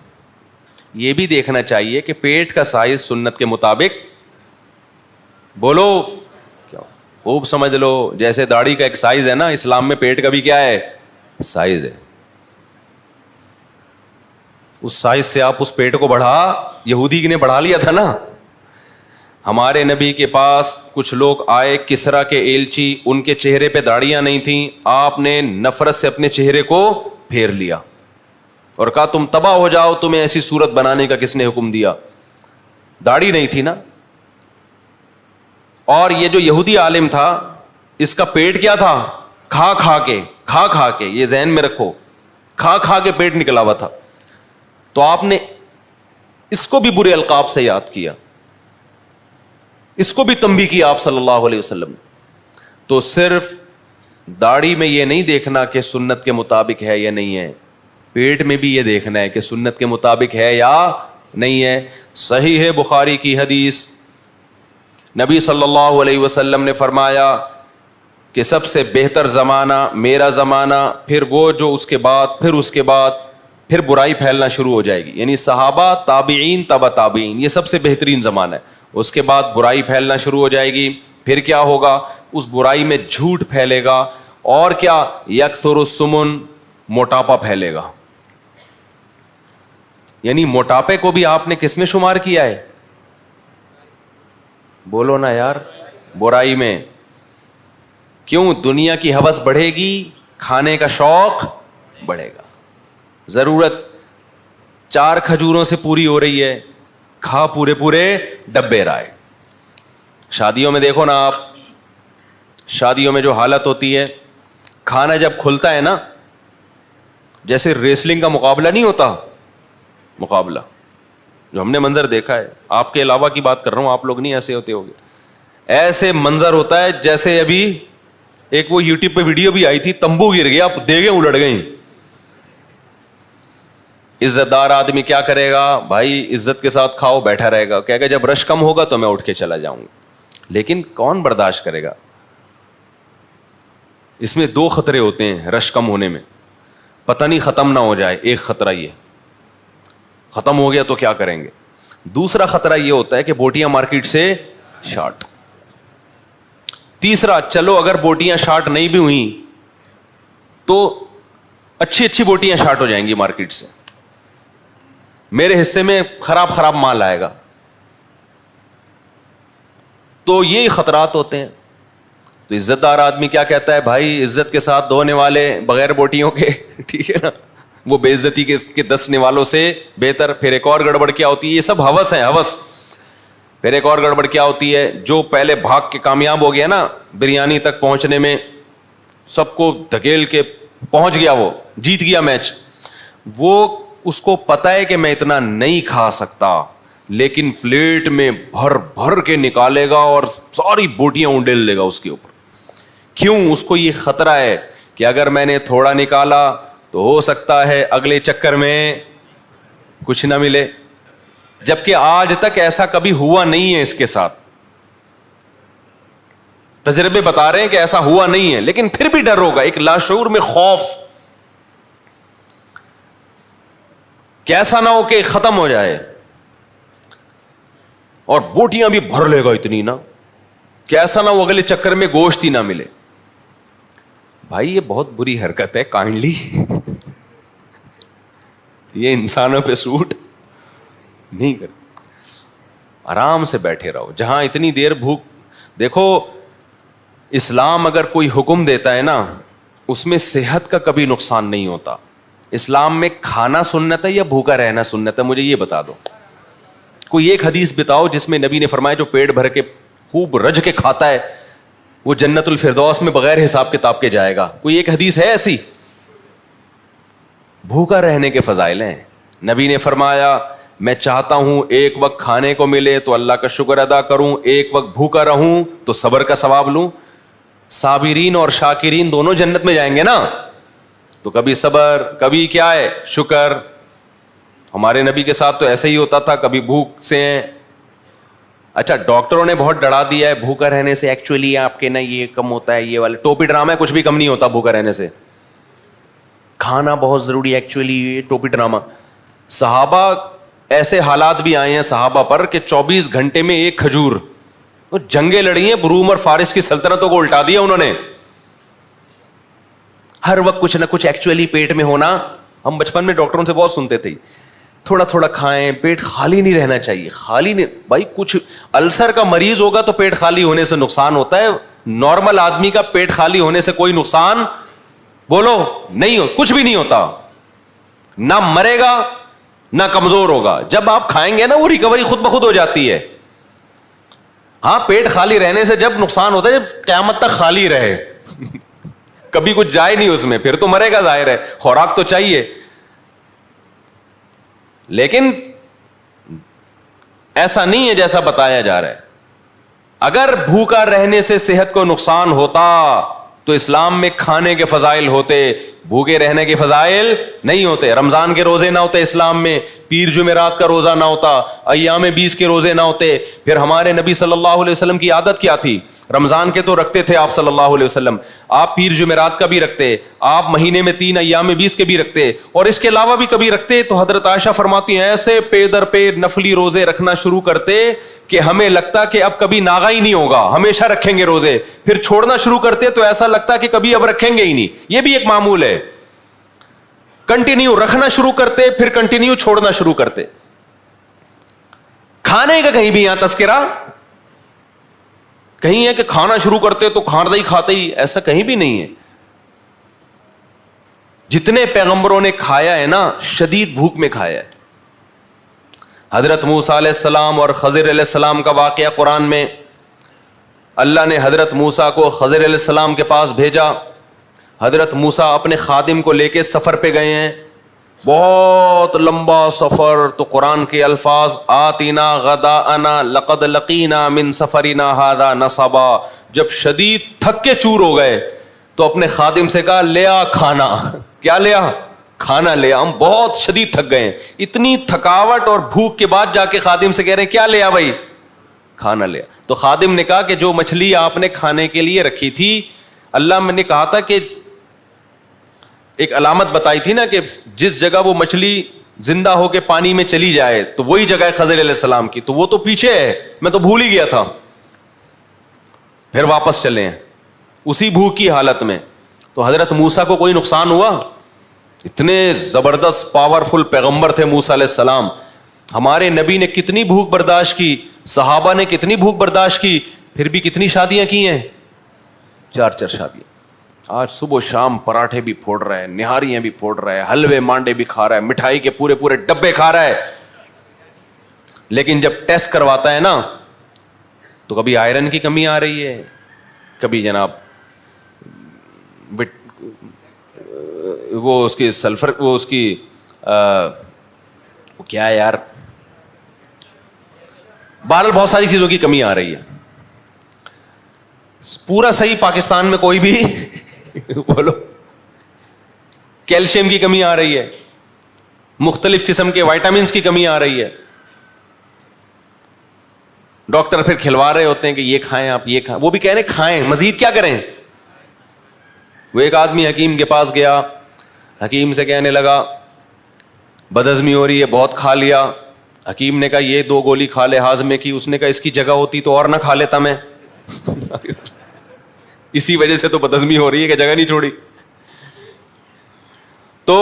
یہ بھی دیکھنا چاہیے کہ پیٹ کا سائز سنت کے مطابق, بولو کیا خوب سمجھ لو, جیسے داڑھی کا ایک سائز ہے نا, اسلام میں پیٹ کا بھی کیا ہے, سائز ہے. اس سائز سے آپ اس پیٹ کو بڑھا, یہودی نے بڑھا لیا تھا نا. ہمارے نبی کے پاس کچھ لوگ آئے, کسرا کے ایلچی, ان کے چہرے پہ داڑیاں نہیں تھیں, آپ نے نفرت سے اپنے چہرے کو پھیر لیا اور کہا تم تباہ ہو جاؤ, تمہیں ایسی صورت بنانے کا کس نے حکم دیا, داڑھی نہیں تھی نا. اور یہ جو یہودی عالم تھا اس کا پیٹ کیا تھا, کھا کے, یہ ذہن میں رکھو, کھا کے پیٹ نکلا ہوا تھا. تو آپ نے اس کو بھی برے القاب سے یاد کیا, اس کو بھی تنبیہ کیا آپ صلی اللہ علیہ وسلم. تو صرف داڑھی میں یہ نہیں دیکھنا کہ سنت کے مطابق ہے یا نہیں ہے, پیٹ میں بھی یہ دیکھنا ہے کہ سنت کے مطابق ہے یا نہیں ہے. صحیح ہے بخاری کی حدیث, نبی صلی اللہ علیہ وسلم نے فرمایا کہ سب سے بہتر زمانہ میرا زمانہ, پھر وہ جو اس کے بعد پھر برائی پھیلنا شروع ہو جائے گی. یعنی صحابہ, تابعین, تبع تابعین, یہ سب سے بہترین زمانہ ہے. اس کے بعد برائی پھیلنا شروع ہو جائے گی. پھر کیا ہوگا, اس برائی میں جھوٹ پھیلے گا, اور کیا, یکثر السمن, موٹاپا پھیلے گا. یعنی موٹاپے کو بھی آپ نے کس میں شمار کیا ہے؟ بولو نا یار، برائی میں. کیوں؟ دنیا کی ہوس بڑھے گی، کھانے کا شوق بڑھے گا. ضرورت 4 کھجوروں سے پوری ہو رہی ہے، کھا پورے ڈبے رائے. شادیوں میں دیکھو نا آپ، شادیوں میں جو حالت ہوتی ہے، کھانا جب کھلتا ہے نا، جیسے ریسلنگ کا مقابلہ نہیں ہوتا، مقابلہ جو ہم نے منظر دیکھا ہے، آپ کے علاوہ کی بات کر رہا ہوں، آپ لوگ نہیں ایسے ہوتے ہوگے، ایسے منظر ہوتا ہے جیسے ابھی ایک وہ یوٹیوب پہ ویڈیو بھی آئی تھی، تمبو گر گیا، دیگیں الٹ گئیں. عزت دار آدمی کیا کرے گا بھائی؟ عزت کے ساتھ کھاؤ، بیٹھا رہے گا، کہے گا جب رش کم ہوگا تو میں اٹھ کے چلا جاؤں گا. لیکن کون برداشت کرے گا؟ اس میں 2 خطرے ہوتے ہیں رش کم ہونے میں. پتہ نہیں ختم نہ ہو جائے، ایک خطرہ یہ، ختم ہو گیا تو کیا کریں گے. دوسرا خطرہ یہ ہوتا ہے کہ بوٹیاں مارکیٹ سے شارٹ. تیسرا، چلو اگر بوٹیاں شارٹ نہیں بھی ہوئیں تو اچھی بوٹیاں شارٹ ہو جائیں گی مارکیٹ سے، میرے حصے میں خراب مال آئے گا. تو یہ خطرات ہوتے ہیں. تو عزت دار آدمی کیا کہتا ہے؟ بھائی عزت کے ساتھ دھونے والے بغیر بوٹیوں کے، ٹھیک ہے نا، وہ بے عزتی کے دسنے والوں سے بہتر. پھر ایک اور گڑبڑ کیا ہوتی ہے؟ یہ سب ہوس ہے، ہوس. پھر ایک اور گڑبڑ کیا ہوتی ہے؟ جو پہلے بھاگ کے کامیاب ہو گیا نا بریانی تک پہنچنے میں، سب کو دھکیل کے پہنچ گیا، وہ جیت گیا میچ، وہ اس کو پتا ہے کہ میں اتنا نہیں کھا سکتا، لیکن پلیٹ میں بھر کے نکالے گا اور ساری بوٹیاں اونڈیل لے گا اس کے اوپر. کیوں؟ اس کو یہ خطرہ ہے کہ اگر میں نے تھوڑا نکالا تو ہو سکتا ہے اگلے چکر میں کچھ نہ ملے. جبکہ آج تک ایسا کبھی ہوا نہیں ہے اس کے ساتھ، تجربے بتا رہے ہیں کہ ایسا ہوا نہیں ہے، لیکن پھر بھی ڈر ہوگا، ایک لاشعور میں خوف، کیسا نہ ہو کہ ختم ہو جائے. اور بوٹیاں بھی بھر لے گا اتنی نا، کیسا نہ ہو اگلے چکر میں گوشت ہی نہ ملے. بھائی یہ بہت بری حرکت ہے، کائنڈلی یہ انسانوں پہ سوٹ نہیں کرتی. آرام سے بیٹھے رہو. جہاں اتنی دیر بھوک، دیکھو اسلام اگر کوئی حکم دیتا ہے نا، اس میں صحت کا کبھی نقصان نہیں ہوتا. اسلام میں کھانا سنت ہے یا بھوکا رہنا سنت ہے؟ مجھے یہ بتا دو. کوئی ایک حدیث بتاؤ جس میں نبی نے فرمایا جو پیٹ بھر کے خوب رج کے کھاتا ہے وہ جنت الفردوس میں بغیر حساب کتاب کے جائے گا. کوئی ایک حدیث ہے ایسی؟ بھوکا رہنے کے فضائل ہیں. نبی نے فرمایا میں چاہتا ہوں ایک وقت کھانے کو ملے تو اللہ کا شکر ادا کروں، ایک وقت بھوکا رہوں تو صبر کا ثواب لوں. صابرین اور شاکرین دونوں جنت میں جائیں گے نا. تو کبھی صبر، کبھی کیا ہے، شکر. ہمارے نبی کے ساتھ تو ایسا ہی ہوتا تھا، کبھی بھوک سے ہیں. اچھا ڈاکٹروں نے بہت ڈرا دیا ہے بھوکا رہنے سے، ایکچولی آپ کے نا یہ کم ہوتا ہے، یہ والے ٹوپی ڈرامہ ہے، کچھ بھی کم نہیں ہوتا بھوکا رہنے سے. کھانا بہت ضروری ہے ایکچولی، یہ ٹوپی ڈرامہ. صحابہ ایسے حالات بھی آئے ہیں صحابہ پر کہ 24 گھنٹے میں ایک کھجور. جنگیں لڑی ہیں، روم اور فارس کی سلطنتوں کو الٹا دیا انہوں نے. ہر وقت کچھ نہ کچھ ایکچولی پیٹ میں ہونا. ہم بچپن میں ڈاکٹروں سے بہت سنتے تھے تھوڑا تھوڑا کھائیں، پیٹ خالی نہیں رہنا چاہیے. خالی نہیں بھائی، کچھ السر کا مریض ہوگا تو پیٹ خالی ہونے سے نقصان ہوتا ہے. نارمل آدمی کا پیٹ خالی ہونے سے کوئی نقصان بولو نہیں ہو، کچھ بھی نہیں ہوتا. نہ مرے گا نہ کمزور ہوگا. جب آپ کھائیں گے نا وہ ریکوری خود بخود ہو جاتی ہے. ہاں پیٹ خالی رہنے سے جب نقصان ہوتا ہے جب قیامت تک خالی رہے کبھی کچھ جائے نہیں اس میں، پھر تو مرے گا ظاہر ہے، خوراک تو چاہیے. لیکن ایسا نہیں ہے جیسا بتایا جا رہا ہے. اگر بھوکا رہنے سے صحت کو نقصان ہوتا تو اسلام میں کھانے کے فضائل ہوتے، بھوکے رہنے کے فضائل نہیں ہوتے. رمضان کے روزے نہ ہوتے اسلام میں، پیر جمعرات کا روزہ نہ ہوتا، ایام 20 کے روزے نہ ہوتے. پھر ہمارے نبی صلی اللہ علیہ وسلم کی عادت کیا تھی؟ رمضان کے تو رکھتے تھے آپ صلی اللہ علیہ وسلم، آپ پیر جمعرات کا بھی رکھتے، آپ مہینے میں 3 ایام 20 کے بھی رکھتے، اور اس کے علاوہ بھی کبھی رکھتے. تو حضرت عائشہ فرماتی ہیں ایسے پے در پے نفلی روزے رکھنا شروع کرتے کہ ہمیں لگتا کہ اب کبھی ناغا ہی نہیں ہوگا، ہمیشہ رکھیں گے روزے. پھر چھوڑنا شروع کرتے تو ایسا لگتا کہ کبھی اب رکھیں گے ہی نہیں. یہ بھی ایک معمول ہے. کنٹینیو رکھنا شروع کرتے, پھر کنٹینیو چھوڑنا شروع کرتے. کھانے کا کہیں بھی یہاں تذکرہ کہیں ہے کہ کھانا شروع کرتے تو کھانا ہی کھاتے ہی, ایسا کہیں بھی نہیں ہے. جتنے پیغمبروں نے کھایا ہے نا, شدید بھوک میں کھایا ہے. حضرت موسیٰ علیہ السلام اور خضر علیہ السلام کا واقعہ قرآن میں, اللہ نے حضرت موسیٰ کو خضر علیہ السلام کے پاس بھیجا. حضرت موسیٰ اپنے خادم کو لے کے سفر پہ گئے ہیں, بہت لمبا سفر. تو قرآن کے الفاظ آتینا غداءنا لقد لقینا من سفرنا ھذا نصبا. جب شدید تھک کے چور ہو گئے تو اپنے خادم سے کہا لیا کھانا. کیا لیا؟ کھانا لیا, ہم بہت شدید تھک گئے ہیں. اتنی تھکاوٹ اور بھوک کے بعد جا کے خادم سے کہہ رہے ہیں کیا لیا بھائی؟ کھانا لیا. تو خادم نے کہا کہ جو مچھلی آپ نے کھانے کے لیے رکھی تھی, اللہ میں نے کہا تھا کہ ایک علامت بتائی تھی نا کہ جس جگہ وہ مچھلی زندہ ہو کے پانی میں چلی جائے تو وہی جگہ ہے خضر علیہ السلام کی, تو وہ تو پیچھے ہے, میں تو بھول ہی گیا تھا. پھر واپس چلے ہیں اسی بھوک کی حالت میں. تو حضرت موسیٰ کو کوئی نقصان ہوا؟ اتنے زبردست پاورفل پیغمبر تھے موسیٰ علیہ السلام. ہمارے نبی نے کتنی بھوک برداشت کی, صحابہ نے کتنی بھوک برداشت کی, پھر بھی کتنی شادیاں کی ہیں, 4 شادیاں. آج صبح و شام پراٹھے بھی پھوڑ رہا ہے, نہاریاں بھی پھوڑ رہا ہے, حلوے مانڈے بھی کھا رہا ہے, مٹھائی کے پورے ڈبے کھا رہا ہے. لیکن جب ٹیسٹ کرواتا ہے نا تو کبھی آئرن کی کمی آ رہی ہے, کبھی جناب وہ اس کی سلفر, وہ اس کی وہ کیا ہے یار, بہرحال بہت ساری چیزوں کی کمی آ رہی ہے. پورا صحیح پاکستان میں کوئی بھی بولو, کیلشیم کی کمی آ رہی ہے, مختلف قسم کے وائٹامنس کی کمی آ رہی ہے. ڈاکٹر پھر کھلوا رہے ہوتے ہیں کہ یہ کھائیں آپ, یہ کھائیں, وہ بھی کہہ رہے ہیں کھائیں, مزید کیا کریں. وہ ایک آدمی حکیم کے پاس گیا, حکیم سے کہنے لگا بدہضمی ہو رہی ہے, بہت کھا لیا. حکیم نے کہا یہ 2 گولی کھا لے ہاضمے کی. اس نے کہا اس کی جگہ ہوتی تو اور نہ کھا لیتا میں. اسی وجہ سے تو بدہضمی ہو رہی ہے کہ جگہ نہیں چھوڑی. تو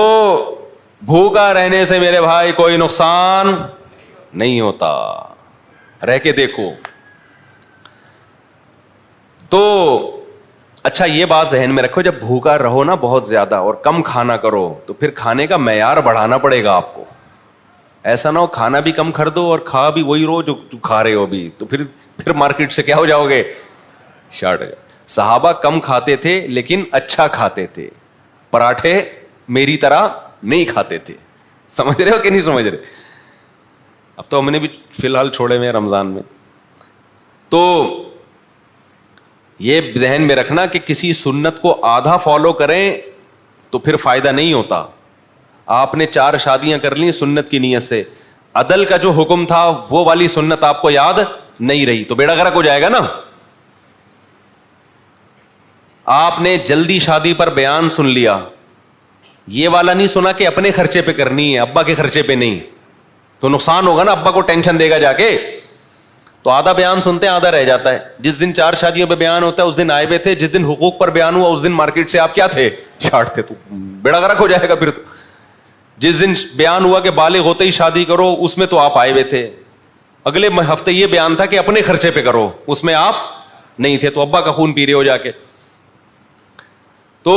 بھوکا رہنے سے میرے بھائی کوئی نقصان نہیں ہوتا, رہ کے دیکھو. تو اچھا یہ بات ذہن میں رکھو, جب بھوکا رہو نا بہت زیادہ اور کم کھانا کرو تو پھر کھانے کا معیار بڑھانا پڑے گا آپ کو. ایسا نہ ہو کھانا بھی کم کر دو اور کھا بھی وہی رو جو کھا رہے ہو ابھی, تو پھر مارکیٹ سے کیا ہو جاؤ گے, شارٹ. صحابہ کم کھاتے تھے لیکن اچھا کھاتے تھے, پراٹھے میری طرح نہیں کھاتے تھے. سمجھ رہے ہو کہ نہیں سمجھ رہے؟ اب تو ہم نے بھی فی الحال چھوڑے ہوئے رمضان میں. تو یہ ذہن میں رکھنا کہ کسی سنت کو آدھا فالو کریں تو پھر فائدہ نہیں ہوتا. آپ نے 4 شادیاں کر لی سنت کی نیت سے, عدل کا جو حکم تھا وہ والی سنت آپ کو یاد نہیں رہی تو بیڑا غرق ہو جائے گا نا. آپ نے جلدی شادی پر بیان سن لیا, یہ والا نہیں سنا کہ اپنے خرچے پہ کرنی ہے, ابا کے خرچے پہ نہیں, تو نقصان ہوگا نا, ابا کو ٹینشن دے گا جا کے. تو آدھا بیان سنتے ہیں آدھا رہ جاتا ہے. جس دن 4 شادیوں پہ بیان ہوتا ہے اس دن آئے ہوئے تھے, جس دن حقوق پر بیان ہوا اس دن مارکیٹ سے آپ کیا تھے, شارٹ تھے. تو بیڑا غرق ہو جائے گا پھر. تو جس دن بیان ہوا کہ بالغ ہوتے ہی شادی کرو اس میں تو آپ آئے ہوئے تھے, اگلے ہفتے یہ بیان تھا کہ اپنے خرچے پہ کرو, اس میں آپ نہیں تھے, تو ابا کا خون پی رہے ہو جا کے. تو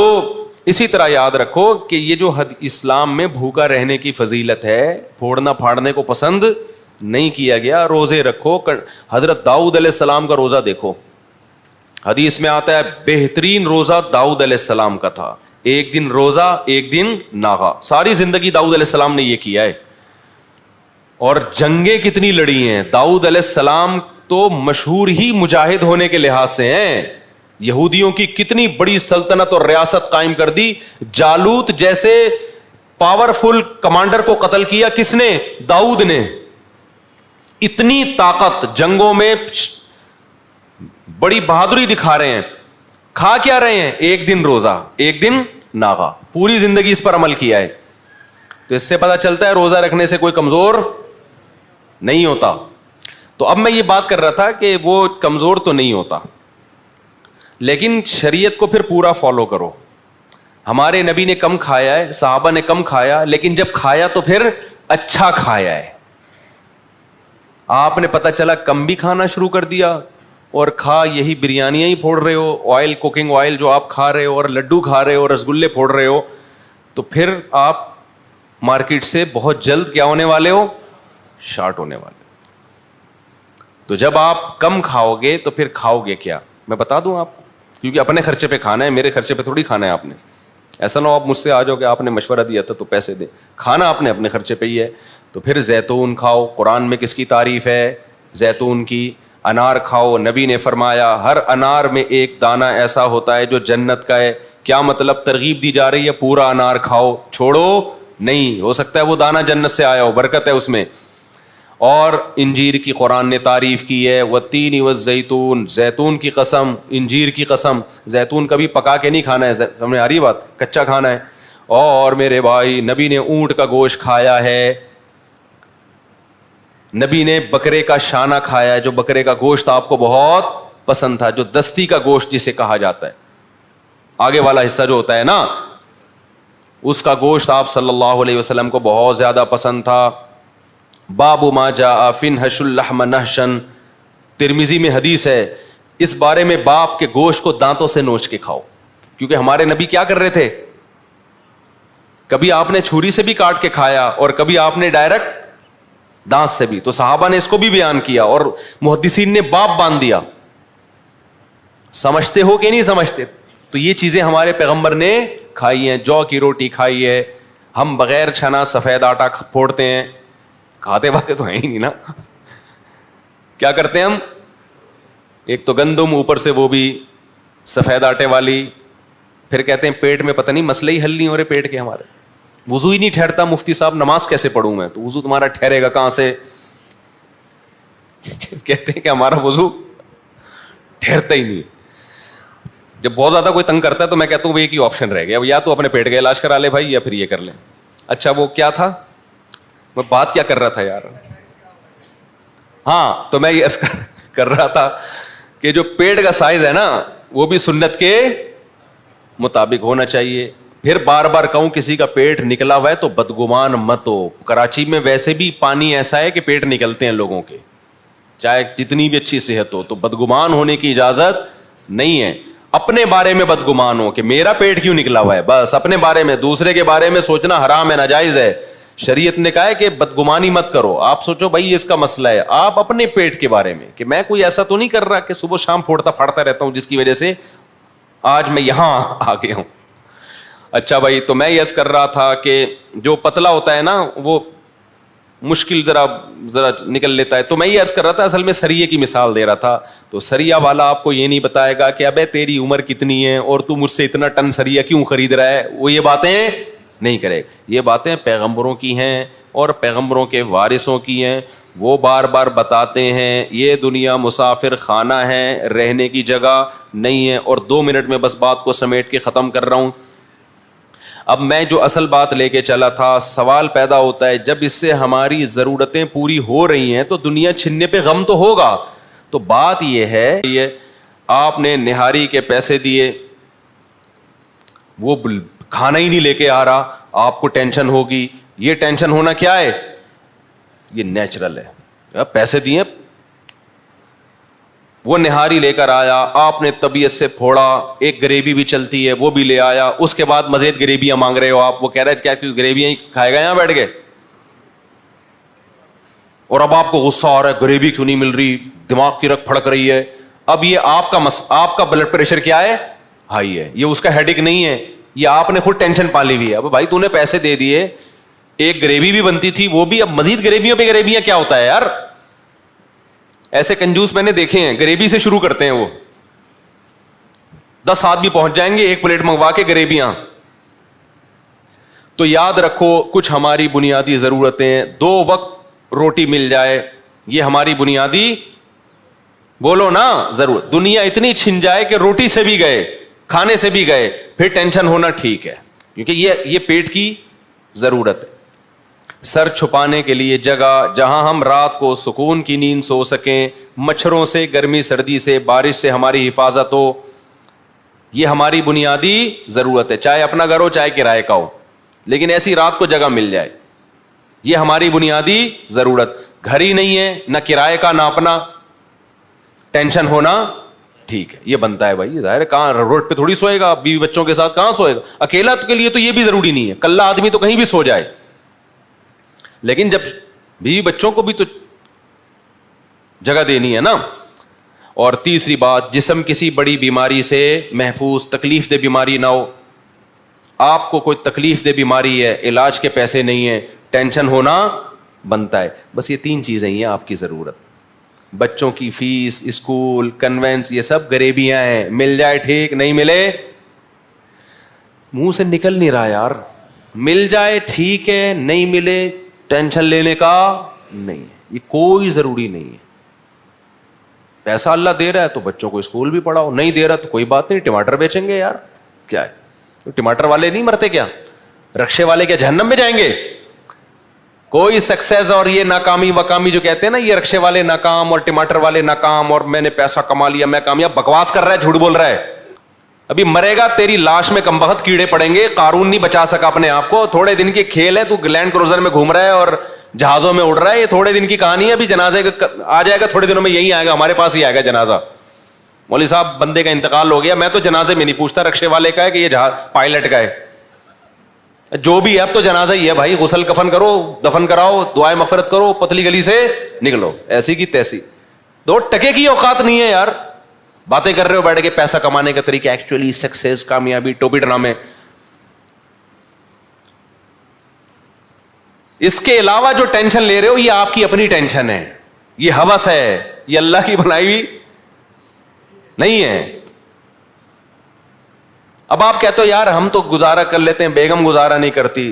اسی طرح یاد رکھو کہ یہ جو اسلام میں بھوکا رہنے کی فضیلت ہے, پھوڑنا پھاڑنے کو پسند نہیں کیا گیا. روزے رکھو. حضرت داؤد علیہ السلام کا روزہ دیکھو, حدیث میں آتا ہے بہترین روزہ داؤد علیہ السلام کا تھا. 1 دن روزہ 1 دن ناغا. ساری زندگی داؤد علیہ السلام نے یہ کیا ہے. اور جنگیں کتنی لڑی ہیں. داؤد علیہ السلام تو مشہور ہی مجاہد ہونے کے لحاظ سے ہیں. یہودیوں کی کتنی بڑی سلطنت اور ریاست قائم کر دی. جالوت جیسے پاورفل کمانڈر کو قتل کیا کس نے؟ داؤد نے. اتنی طاقت, جنگوں میں بڑی بہادری دکھا رہے ہیں. کھا کیا رہے ہیں؟ 1 دن روزہ 1 دن ناغا. پوری زندگی اس پر عمل کیا ہے. تو اس سے پتہ چلتا ہے روزہ رکھنے سے کوئی کمزور نہیں ہوتا. تو اب میں یہ بات کر رہا تھا کہ وہ کمزور تو نہیں ہوتا, لیکن شریعت کو پھر پورا فالو کرو. ہمارے نبی نے کم کھایا ہے, صحابہ نے کم کھایا, لیکن جب کھایا تو پھر اچھا کھایا ہے. آپ نے پتہ چلا کم بھی کھانا شروع کر دیا اور کھا یہی بریانیاں ہی پھوڑ رہے ہو, آئل, کوکنگ آئل جو آپ کھا رہے ہو, اور لڈو کھا رہے ہو, رسگلے پھوڑ رہے ہو, تو پھر آپ مارکیٹ سے بہت جلد کیا ہونے والے ہو, شارٹ ہونے والے. تو جب آپ کم کھاؤ گے تو پھر کھاؤ گے کیا, میں بتا دوں آپ کو, کیونکہ اپنے خرچے پہ کھانا ہے, میرے خرچے پہ تھوڑی کھانا ہے آپ نے. ایسا نہ ہو آپ مجھ سے آ جاؤ کہ آپ نے مشورہ دیا تھا تو پیسے دیں, کھانا آپ نے اپنے خرچے پہ ہی ہے. تو پھر زیتون کھاؤ, قرآن میں کس کی تعریف ہے, زیتون کی. انار کھاؤ, نبی نے فرمایا ہر انار میں ایک دانہ ایسا ہوتا ہے جو جنت کا ہے. کیا مطلب, ترغیب دی جا رہی ہے پورا انار کھاؤ, چھوڑو نہیں, ہو سکتا ہے وہ دانہ جنت سے آیا ہو, برکت ہے اس میں. اور انجیر کی قرآن نے تعریف کی ہے, والتین والزیتون, زیتون کی قسم, انجیر کی قسم. زیتون کبھی پکا کے نہیں کھانا ہے, سمجھ آ رہی بات, کچا کھانا ہے. اور میرے بھائی نبی نے اونٹ کا گوشت کھایا ہے, نبی نے بکرے کا شانہ کھایا ہے, جو بکرے کا گوشت آپ کو بہت پسند تھا, جو دستی کا گوشت جسے کہا جاتا ہے, آگے والا حصہ جو ہوتا ہے نا, اس کا گوشت آپ صلی اللہ علیہ وسلم کو بہت زیادہ پسند تھا. باب ما جاء فی انحش اللحم نحشا, ترمذی میں حدیث ہے اس بارے میں, باپ کے گوشت کو دانتوں سے نوچ کے کھاؤ. کیونکہ ہمارے نبی کیا کر رہے تھے, کبھی آپ نے چھری سے بھی کاٹ کے کھایا اور کبھی آپ نے ڈائریکٹ دانت سے بھی. تو صحابہ نے اس کو بھی بیان کیا اور محدثین نے باپ باندھ دیا. سمجھتے ہو کہ نہیں سمجھتے؟ تو یہ چیزیں ہمارے پیغمبر نے کھائی ہیں. جو کی روٹی کھائی ہے, ہم بغیر چھنا سفید آٹا پھوڑتے ہیں, کھاتے باتے تو ہیں ہی نہیں نا. کیا کرتے ہیں ہم, ایک تو گندم, اوپر سے وہ بھی سفید آٹے والی, پھر کہتے ہیں پیٹ میں پتہ نہیں مسئلے ہی حل نہیں ہو رہے پیٹ کے ہمارے, وضو ہی نہیں ٹھہرتا. مفتی صاحب نماز کیسے پڑھوں میں, تو وضو تمہارا ٹھہرے گا کہاں سے, کہتے ہیں کہ ہمارا وضو ٹھہرتا ہی نہیں. جب بہت زیادہ کوئی تنگ کرتا ہے تو میں کہتا ہوں ایک ہی آپشن رہ گیا, یا تو اپنے پیٹ کا علاج کرا لے بھائی, یا پھر یہ کر لیں. اچھا وہ کیا تھا, میں بات کیا کر رہا تھا یار, ہاں تو میں یہ کر رہا تھا کہ جو پیٹ کا سائز ہے نا وہ بھی سنت کے مطابق ہونا چاہیے. پھر بار بار کہوں کسی کا پیٹ نکلا ہوا ہے تو بدگمان مت ہو. کراچی میں ویسے بھی پانی ایسا ہے کہ پیٹ نکلتے ہیں لوگوں کے, چاہے جتنی بھی اچھی صحت ہو, تو بدگمان ہونے کی اجازت نہیں ہے. اپنے بارے میں بدگمان ہو کہ میرا پیٹ کیوں نکلا ہوا ہے, بس اپنے بارے میں. دوسرے کے بارے میں سوچنا حرام ہے, ناجائز ہے. شریعت نے کہا ہے کہ بدگمانی مت کرو. آپ سوچو بھائی اس کا مسئلہ ہے, آپ اپنے پیٹ کے بارے میں, کہ میں کوئی ایسا تو نہیں کر رہا کہ صبح شام پھوڑتا پھاڑتا رہتا ہوں جس کی وجہ سے آج میں یہاں آ گیا ہوں. اچھا بھائی, تو میں یس کر رہا تھا کہ جو پتلا ہوتا ہے نا وہ مشکل ذرا نکل لیتا ہے. تو میں یہ عرض کر رہا تھا, اصل میں سریے کی مثال دے رہا تھا. تو سریا والا آپ کو یہ نہیں بتائے گا کہ ابے تیری عمر کتنی ہے اور تو مجھ سے اتنا ٹن سریا کیوں خرید رہا ہے, وہ یہ باتیں نہیں کرے. یہ باتیں پیغمبروں کی ہیں اور پیغمبروں کے وارثوں کی ہیں. وہ بار بار بتاتے ہیں یہ دنیا مسافر خانہ ہے, رہنے کی جگہ نہیں ہے. اور 2 منٹ میں بس بات کو سمیٹ کے ختم کر رہا ہوں. اب میں جو اصل بات لے کے چلا تھا, سوال پیدا ہوتا ہے جب اس سے ہماری ضرورتیں پوری ہو رہی ہیں تو دنیا چھننے پہ غم تو ہوگا. تو بات یہ ہے, یہ آپ نے نہاری کے پیسے دیے, وہ کھانا ہی نہیں لے کے آ رہا, آپ کو ٹینشن ہوگی. یہ ٹینشن ہونا کیا ہے, یہ نیچرل ہے. پیسے دیے, وہ نہاری لے کر آیا, آپ نے طبیعت سے پھوڑا, ایک گریوی بھی چلتی ہے وہ بھی لے آیا, اس کے بعد مزید گریویاں مانگ رہے ہو آپ. وہ کہہ رہے کیا گریویاں ہی کھائے گا یہاں بیٹھ کے, اور اب آپ کو غصہ آ رہا ہے گریوی کیوں نہیں مل رہی, دماغ کی رگ پھڑک رہی ہے. اب یہ آپ کا بلڈ پریشر کیا ہے, ہائی ہے. یہ اس کا ہیڈک نہیں ہے, یہ آپ نے خود ٹینشن پالی ہوئی ہے. اب بھائی تو نے پیسے دے دیے, ایک گریوی بھی بنتی تھی وہ بھی, اب مزید گریویوں پہ گریویاں کیا ہوتا ہے یار. ایسے کنجوس میں نے دیکھے ہیں, گریوی سے شروع کرتے ہیں وہ, 10 آدمی پہنچ جائیں گے ایک پلیٹ منگوا کے گریویاں. تو یاد رکھو کچھ ہماری بنیادی ضرورتیں, 2 وقت روٹی مل جائے, یہ ہماری بنیادی, بولو نا, ضرورت. دنیا اتنی چھن جائے کہ روٹی سے بھی گئے, کھانے سے بھی گئے, پھر ٹینشن ہونا ٹھیک ہے, کیونکہ یہ پیٹ کی ضرورت ہے. سر چھپانے کے لیے جگہ جہاں ہم رات کو سکون کی نیند سو سکیں, مچھروں سے, گرمی سردی سے, بارش سے ہماری حفاظت ہو, یہ ہماری بنیادی ضرورت ہے, چاہے اپنا گھر ہو چاہے کرائے کا ہو, لیکن ایسی رات کو جگہ مل جائے. یہ ہماری بنیادی ضرورت. گھر ہی نہیں ہے, نہ کرائے کا نہ اپنا, ٹینشن ہونا ٹھیک ہے, یہ بنتا ہے بھائی, ظاہر ہے کہاں روڈ پہ تھوڑی سوئے گا, بیوی بچوں کے ساتھ کہاں سوئے گا, اکیلا کے لیے تو یہ بھی ضروری نہیں ہے, کلّا آدمی تو کہیں بھی سو جائے, لیکن جب بیوی بچوں کو بھی تو جگہ دینی ہے نا. اور تیسری بات, جسم کسی بڑی بیماری سے محفوظ, تکلیف دہ بیماری نہ ہو. آپ کو کوئی تکلیف دہ بیماری ہے, علاج کے پیسے نہیں ہیں, ٹینشن ہونا بنتا ہے. بس یہ 3 چیزیں ہیں آپ کی ضرورت. بچوں کی فیس, اسکول, کنوینس, یہ سب غریبیاں ہیں, مل جائے ٹھیک, نہیں ملے منہ سے نکل نہیں رہا یار, مل جائے ٹھیک ہے, نہیں ملے ٹینشن لینے کا نہیں ہے, یہ کوئی ضروری نہیں ہے. پیسہ اللہ دے رہا ہے تو بچوں کو اسکول بھی پڑھاؤ, نہیں دے رہا تو کوئی بات نہیں, ٹماٹر بیچیں گے یار, کیا ہے, ٹماٹر والے نہیں مرتے کیا, رکشے والے کیا جہنم میں جائیں گے؟ کوئی سکسیس اور یہ ناکامی وکامی جو کہتے ہیں نا, یہ رکشے والے ناکام اور ٹماٹر والے ناکام اور میں نے پیسہ کما لیا میں کامیاب, بکواس کر رہا ہے, جھوٹ بول رہا ہے. ابھی مرے گا, تیری لاش میں کمبخت کیڑے پڑیں گے, قارون نہیں بچا سکا اپنے آپ کو, تھوڑے دن کی کھیل ہے, تو لینڈ کروزر میں گھوم رہا ہے اور جہازوں میں اڑ رہا ہے, یہ تھوڑے دن کی کہانی ہے. ابھی جنازے آ جائے گا تھوڑے دنوں میں, یہی آئے گا, ہمارے پاس ہی آئے گا جنازہ. مولوی صاحب بندے کا انتقال ہو گیا, میں تو جنازے میں نہیں پوچھتا رکشے والے کا ہے کہ یہ جہاز پائلٹ کا ہے, جو بھی ہے اب تو جنازہ ہی ہے بھائی, غسل کفن کرو, دفن کراؤ, دعائیں مغفرت کرو, پتلی گلی سے نکلو, ایسی کی تیسی. 2 ٹکے کی اوقات نہیں ہے یار, باتیں کر رہے ہو بیٹھ کے پیسہ کمانے کا طریقہ, ایکچولی سکسیس, کامیابی, ٹوپی ڈرامے. اس کے علاوہ جو ٹینشن لے رہے ہو یہ آپ کی اپنی ٹینشن ہے, یہ ہوس ہے, یہ اللہ کی بنائی ہوئی نہیں ہے. اب آپ کہتے ہو یار ہم تو گزارا کر لیتے ہیں, بیگم گزارا نہیں کرتی,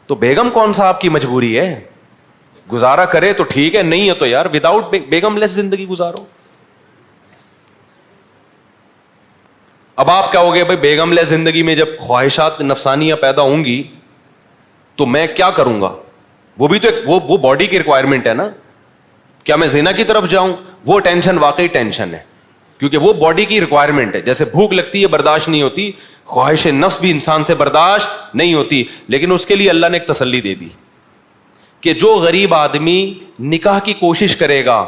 تو بیگم کون سا آپ کی مجبوری ہے, گزارا کرے تو ٹھیک ہے, نہیں ہے تو یار وداؤٹ بیگم لیس زندگی گزارو. اب آپ کہو گے بھائی بیگم لیس زندگی میں جب خواہشات نفسانیہ پیدا ہوں گی تو میں کیا کروں گا, وہ بھی تو وہ باڈی کی ریکوائرمنٹ ہے نا, کیا میں زنا کی طرف جاؤں؟ وہ ٹینشن واقعی ٹینشن ہے, کیونکہ وہ باڈی کی ریکوائرمنٹ ہے. جیسے بھوک لگتی ہے برداشت نہیں ہوتی, خواہش نفس بھی انسان سے برداشت نہیں ہوتی, لیکن اس کے لیے اللہ نے ایک تسلی دے دی کہ جو غریب آدمی نکاح کی کوشش کرے گا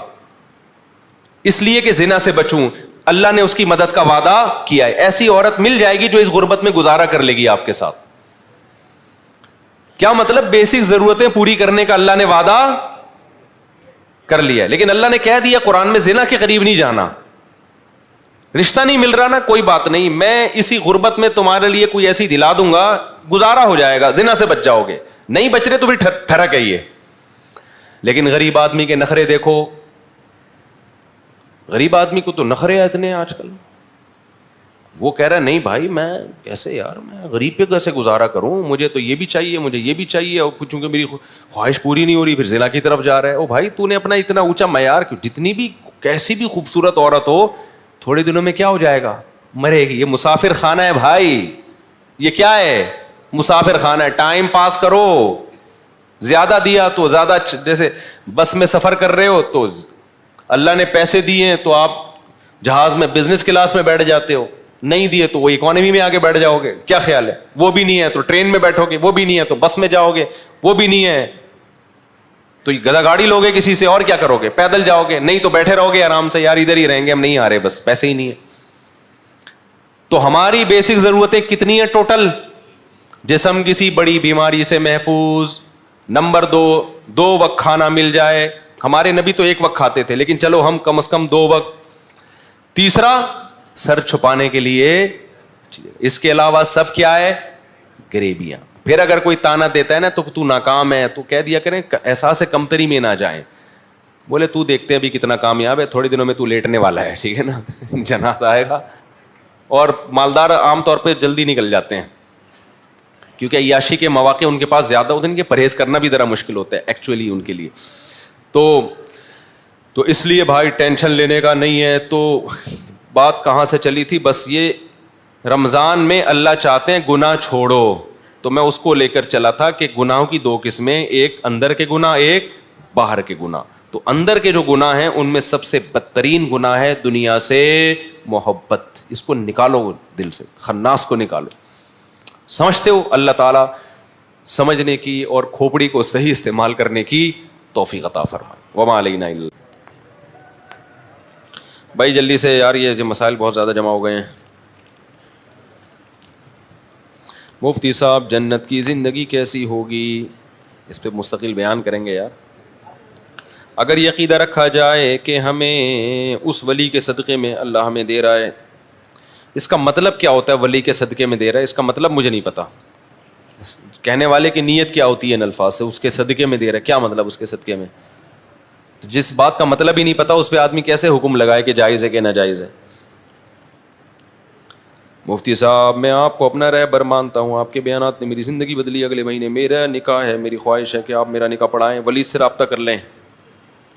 اس لیے کہ زنا سے بچوں, اللہ نے اس کی مدد کا وعدہ کیا ہے. ایسی عورت مل جائے گی جو اس غربت میں گزارا کر لے گی آپ کے ساتھ. کیا مطلب؟ بیسک ضرورتیں پوری کرنے کا اللہ نے وعدہ کر لیا, لیکن اللہ نے کہہ دیا قرآن میں زنا کے قریب نہیں جانا. رشتہ نہیں مل رہا نا, کوئی بات نہیں, میں اسی غربت میں تمہارے لیے کوئی ایسی دلا دوں گا, گزارا ہو جائے گا, زنا سے بچ جاؤ گے. نہیں بچ رہے تو بھی ٹھرک ہے یہ. لیکن غریب آدمی کے نخرے دیکھو, غریب آدمی کو تو نخرے اتنے آج کل, وہ کہہ رہا ہے نہیں بھائی میں کیسے یار, میں غریب پہ کیسے گزارا کروں, مجھے تو یہ بھی چاہیے, مجھے یہ بھی چاہیے, اور چونکہ میری خواہش پوری نہیں ہو رہی, پھر زنا کی طرف جا رہا ہے. او بھائی تو نے اپنا اتنا اونچا معیار کیوں, جتنی بھی کیسی بھی خوبصورت عورت ہو تھوڑے دنوں میں کیا ہو جائے گا, مرے گی. یہ مسافر خانہ ہے بھائی, یہ کیا ہے, مسافر خانہ ہے. ٹائم پاس کرو, زیادہ دیا تو زیادہ, جیسے بس میں سفر کر رہے ہو تو اللہ نے پیسے دیے ہیں تو آپ جہاز میں بزنس کلاس میں بیٹھ جاتے ہو, نہیں دیے تو وہ اکانومی میں آگے بیٹھ جاؤ گے. کیا خیال ہے؟ وہ بھی نہیں ہے تو ٹرین میں بیٹھو گے, وہ بھی نہیں ہے تو بس میں جاؤ گے, وہ بھی نہیں ہے تو گدا گاڑی لوگے کسی سے, اور کیا کرو گے, پیدل جاؤ گے, نہیں تو بیٹھے رہو گے آرام سے, یار ادھر ہی رہیں گے, ہم نہیں آ رہے, بس پیسے ہی نہیں ہے. تو ہماری بیسک ضرورتیں کتنی ہیں ٹوٹل؟ جسم کسی بڑی بیماری سے محفوظ, نمبر 2 وقت کھانا مل جائے. ہمارے نبی تو 1 وقت کھاتے تھے, لیکن چلو ہم کم از کم 2 وقت. تیسرا, سر چھپانے کے لیے. اس کے علاوہ سب کیا ہے؟ غریبیاں. پھر اگر کوئی تانا دیتا ہے نا تو ناکام ہے, تو کہہ دیا کریں احساس کمتری میں نہ جائیں, بولے تو دیکھتے ہیں ابھی کتنا کامیاب ہے, تھوڑے دنوں میں تو لیٹنے والا ہے, ٹھیک ہے نا, جنازہ آئے گا. اور مالدار عام طور پہ جلدی نکل جاتے ہیں کیونکہ عیاشی کے مواقع ان کے پاس زیادہ ہوتے ہیں, ان کے پرہیز کرنا بھی ذرا مشکل ہوتا ہے ایکچولی ان کے لیے. تو اس لیے بھائی ٹینشن لینے کا نہیں ہے. تو بات کہاں سے چلی تھی؟ بس یہ رمضان میں اللہ چاہتے ہیں گناہ چھوڑو, تو میں اس کو لے کر چلا تھا کہ گناہوں کی 2 قسمیں, ایک اندر کے گناہ, ایک باہر کے گناہ. تو اندر کے جو گناہ ہیں ان میں سب سے بدترین گناہ ہے دنیا سے محبت. اس کو نکالو دل سے, خناس کو نکالو. سمجھتے ہو اللہ تعالیٰ سمجھنے کی اور کھوپڑی کو صحیح استعمال کرنے کی توفیق عطا فرمائے. وما علینا الا. بھائی جلدی سے یار, یہ جو مسائل بہت زیادہ جمع ہو گئے ہیں. مفتی صاحب جنت کی زندگی کیسی ہوگی, اس پہ مستقل بیان کریں گے یار. اگر یہ عقیدہ رکھا جائے کہ ہمیں اس ولی کے صدقے میں اللہ ہمیں دے رہا ہے, اس کا مطلب کیا ہوتا ہے ولی کے صدقے میں دے رہا ہے, اس کا مطلب مجھے نہیں پتا. کہنے والے کی نیت کیا ہوتی ہے ان الفاظ سے, اس کے صدقے میں دے رہا ہے, کیا مطلب اس کے صدقے میں؟ جس بات کا مطلب ہی نہیں پتا اس پہ آدمی کیسے حکم لگائے کہ جائز ہے کہ ناجائز ہے. مفتی صاحب میں آپ کو اپنا رہبر مانتا ہوں, آپ کے بیانات نے میری زندگی بدلی. اگلے مہینے میرا نکاح ہے, میری خواہش ہے کہ آپ میرا نکاح پڑھائیں. ولید سے رابطہ کر لیں,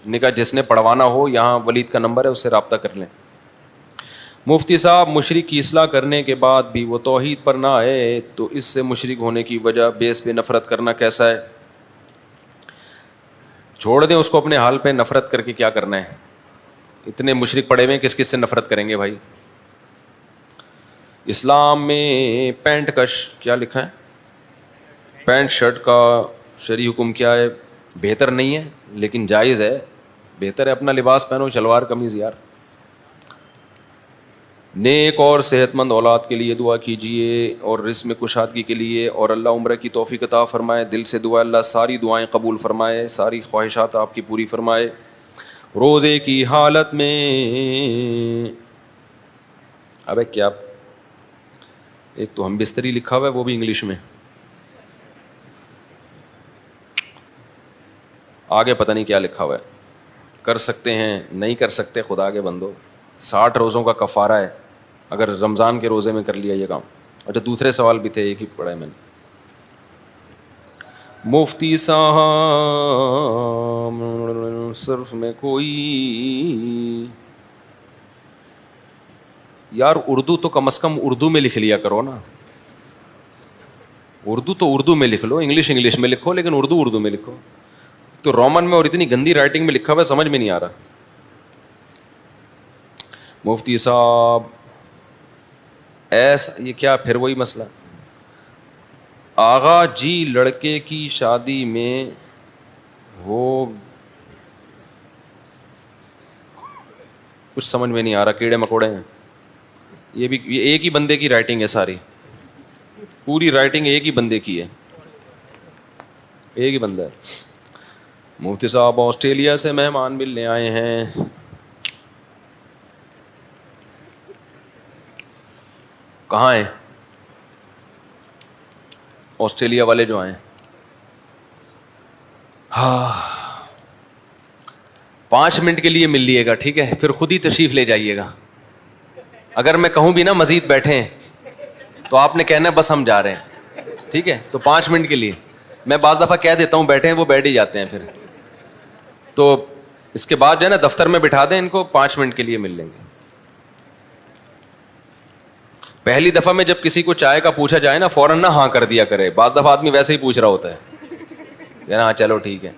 نکاح جس نے پڑھوانا ہو یہاں ولید کا نمبر ہے, اس سے رابطہ کر لیں. مفتی صاحب مشرک کی اصلاح کرنے کے بعد بھی وہ توحید پر نہ آئے تو اس سے مشرک ہونے کی وجہ بیس پہ نفرت کرنا کیسا ہے؟ چھوڑ دیں اس کو اپنے حال پہ, نفرت کر کے کیا کرنا ہے؟ اتنے مشرک پڑے ہوئے کس کس سے نفرت کریں گے بھائی. اسلام میں پینٹ کا کیا لکھا ہے, پینٹ شرٹ کا شرعی حکم کیا ہے؟ بہتر نہیں ہے لیکن جائز ہے. بہتر ہے اپنا لباس پہنو, شلوار قمیض یار. نیک اور صحت مند اولاد کے لیے دعا کیجیے اور رزق میں کشادگی کے لیے, اور اللہ عمرہ کی توفیق عطا فرمائے. دل سے دعا, اللہ ساری دعائیں قبول فرمائے, ساری خواہشات آپ کی پوری فرمائے. روزے کی حالت میں ابے کیا, ایک تو ہم بستری لکھا ہوا ہے وہ بھی انگلش میں, آگے پتہ نہیں کیا لکھا ہوا ہے. کر سکتے ہیں نہیں کر سکتے, خدا کے بندو 60 روزوں کا کفارہ ہے اگر رمضان کے روزے میں کر لیا یہ کام. اچھا دوسرے سوال بھی تھے, ایک ہی پڑھا ہے میں نے. مفتی صاحب صرف میں کوئی یار اردو تو کم از کم اردو میں لکھ لیا کرو نا. اردو تو اردو میں لکھ لو, انگلش میں لکھو, لیکن اردو میں لکھو. تو رومن میں اور اتنی گندی رائٹنگ میں لکھا ہوا ہے سمجھ میں نہیں آ رہا. مفتی صاحب ایسا یہ کیا پھر وہی مسئلہ, آغا جی لڑکے کی شادی میں وہ کچھ سمجھ میں نہیں آ رہا, کیڑے مکوڑے ہیں. یہ بھی یہ ایک ہی بندے کی رائٹنگ ہے, ساری پوری رائٹنگ ایک ہی بندے کی ہے, ایک ہی بندہ ہے. مفتی صاحب آسٹریلیا سے مہمان ملنے آئے ہیں, کہاں ہیں آسٹریلیا والے جو آئے ہیں؟ ہاں 5 منٹ کے لیے مل لیے گا, ٹھیک ہے, پھر خود ہی تشریف لے جائیے گا. اگر میں کہوں بھی نا مزید بیٹھیں تو آپ نے کہنا بس ہم جا رہے ہیں, ٹھیک ہے. تو 5 منٹ کے لیے میں بعض دفعہ کہہ دیتا ہوں بیٹھیں, وہ بیٹھ ہی جاتے ہیں. پھر تو اس کے بعد جو ہے نا دفتر میں بٹھا دیں ان کو, 5 منٹ کے لیے مل لیں گے. پہلی دفعہ میں جب کسی کو چائے کا پوچھا جائے نا فوراً نہ ہاں کر دیا کرے, بعض دفعہ آدمی ویسے ہی پوچھ رہا ہوتا ہے کہ ہاں چلو ٹھیک ہے.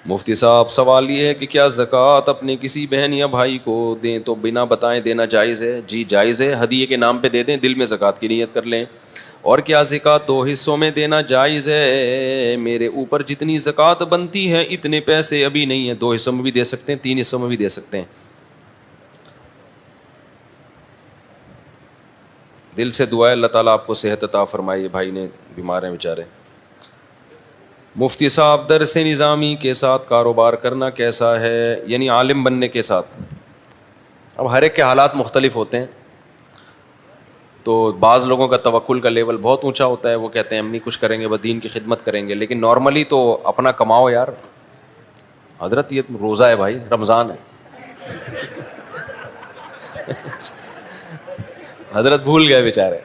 مفتی صاحب سوال یہ ہے کہ کیا زکوٰۃ اپنے کسی بہن یا بھائی کو دیں تو بنا بتائیں دینا جائز ہے؟ جی جائز ہے, ہدیے کے نام پہ دے دیں, دل میں زکوٰۃ کی نیت کر لیں. اور کیا زکوٰۃ 2 حصوں میں دینا جائز ہے؟ میرے اوپر جتنی زکوٰۃ بنتی ہے اتنے پیسے ابھی نہیں ہیں, 2 حصوں میں بھی دے سکتے ہیں, 3 حصوں میں بھی دے سکتے ہیں. دل سے دعا ہے اللہ تعالیٰ آپ کو صحت عطا فرمائے. یہ بھائی نے بیمار ہیں بیچارے. مفتی صاحب درس نظامی کے ساتھ کاروبار کرنا کیسا ہے, یعنی عالم بننے کے ساتھ؟ اب ہر ایک کے حالات مختلف ہوتے ہیں. تو بعض لوگوں کا توکل کا لیول بہت اونچا ہوتا ہے, وہ کہتے ہیں ہم نہیں کچھ کریں گے بس دین کی خدمت کریں گے. لیکن نارملی تو اپنا کماؤ یار. حضرت یہ روزہ ہے بھائی, رمضان ہے. حضرت بھول گئے بیچارے,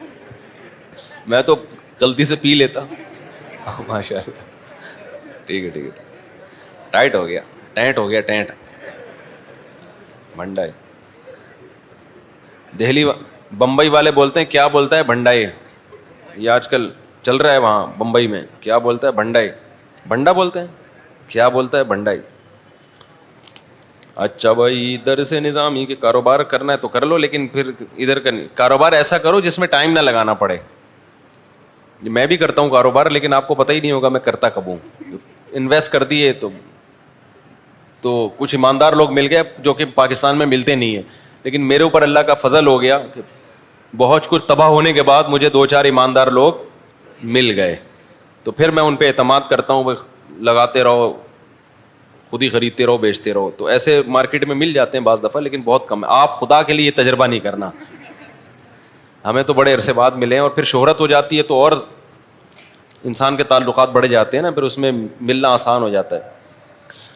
میں تو غلطی سے پی لیتا. ماشاء اللہ, ٹھیک ہے ٹھیک ہے, ٹائٹ ہو گیا, ٹینٹ ہو گیا, ٹینٹ بھنڈائی. دہلی بمبئی والے بولتے ہیں کیا بولتا ہے بھنڈائی, یہ آج کل چل رہا ہے وہاں بمبئی میں, کیا بولتا ہے بھنڈائی, بھنڈا بولتے ہیں کیا بولتا ہے بھنڈائی. اچھا بھائی درس نظامی کہ کاروبار کرنا ہے تو کر لو, لیکن پھر ادھر کا کاروبار ایسا کرو جس میں ٹائم نہ لگانا پڑے. میں بھی کرتا ہوں کاروبار, لیکن آپ کو پتہ ہی نہیں ہوگا میں کرتا کب ہوں. انویسٹ کر دیے تو کچھ ایماندار لوگ مل گئے جو کہ پاکستان میں ملتے نہیں ہیں, لیکن میرے اوپر اللہ کا فضل ہو گیا کہ بہت کچھ تباہ ہونے کے بعد مجھے 2-4 ایماندار لوگ مل گئے, تو پھر میں ان پہ اعتماد کرتا ہوں. لگاتے رہو, خود ہی خریدتے رہو, بیچتے رہو. تو ایسے مارکیٹ میں مل جاتے ہیں بعض دفعہ, لیکن بہت کم ہے. آپ خدا کے لیے یہ تجربہ نہیں کرنا. ہمیں تو بڑے عرصے بعد ملے ہیں, اور پھر شہرت ہو جاتی ہے تو اور انسان کے تعلقات بڑھ جاتے ہیں نا, پھر اس میں ملنا آسان ہو جاتا ہے.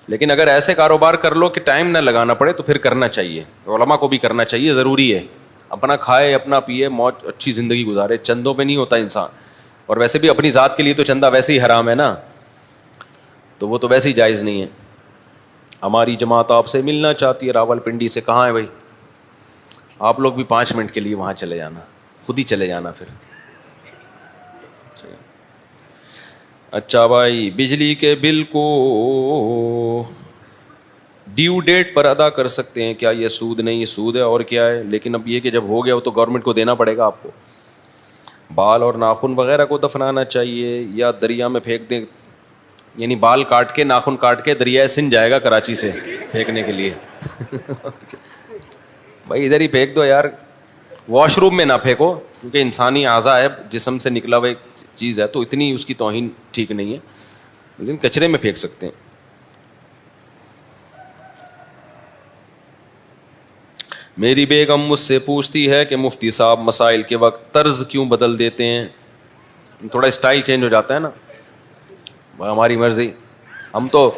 لیکن اگر ایسے کاروبار کر لو کہ ٹائم نہ لگانا پڑے تو پھر کرنا چاہیے. علماء کو بھی کرنا چاہیے, ضروری ہے. اپنا کھائے, اپنا پیے, موج اچھی زندگی گزارے. چندوں پہ نہیں ہوتا انسان, اور ویسے بھی اپنی ذات کے لیے تو چندہ ویسے ہی حرام ہے نا, تو وہ تو ویسے ہی جائز نہیں ہے. ہماری جماعت آپ سے ملنا چاہتی ہے راول پنڈی سے. کہاں ہے بھائی؟ آپ لوگ بھی 5 منٹ کے لیے وہاں چلے جانا, خود ہی چلے جانا پھر. اچھا بھائی بجلی کے بل کو ڈیو ڈیٹ پر ادا کر سکتے ہیں کیا؟ یہ سود نہیں, یہ سود ہے. اور کیا ہے, لیکن اب یہ کہ جب ہو گیا وہ تو گورنمنٹ کو دینا پڑے گا آپ کو. بال اور ناخن وغیرہ کو دفنانا چاہیے یا دریا میں پھینک دیں؟ یعنی بال کاٹ کے, ناخن کاٹ کے دریائے سندھ جائے گا کراچی سے پھینکنے کے لیے. بھائی ادھر ہی پھینک دو یار, واش روم میں نہ پھینکو, کیونکہ انسانی اعضاء ہے, جسم سے نکلا ہوا ایک چیز ہے, تو اتنی اس کی توہین ٹھیک نہیں ہے, لیکن کچرے میں پھینک سکتے ہیں. میری بیگم مجھ سے پوچھتی ہے کہ مفتی صاحب مسائل کے وقت طرز کیوں بدل دیتے ہیں؟ تھوڑا اسٹائل چینج ہو جاتا ہے نا, ہماری مرضی. ہم تو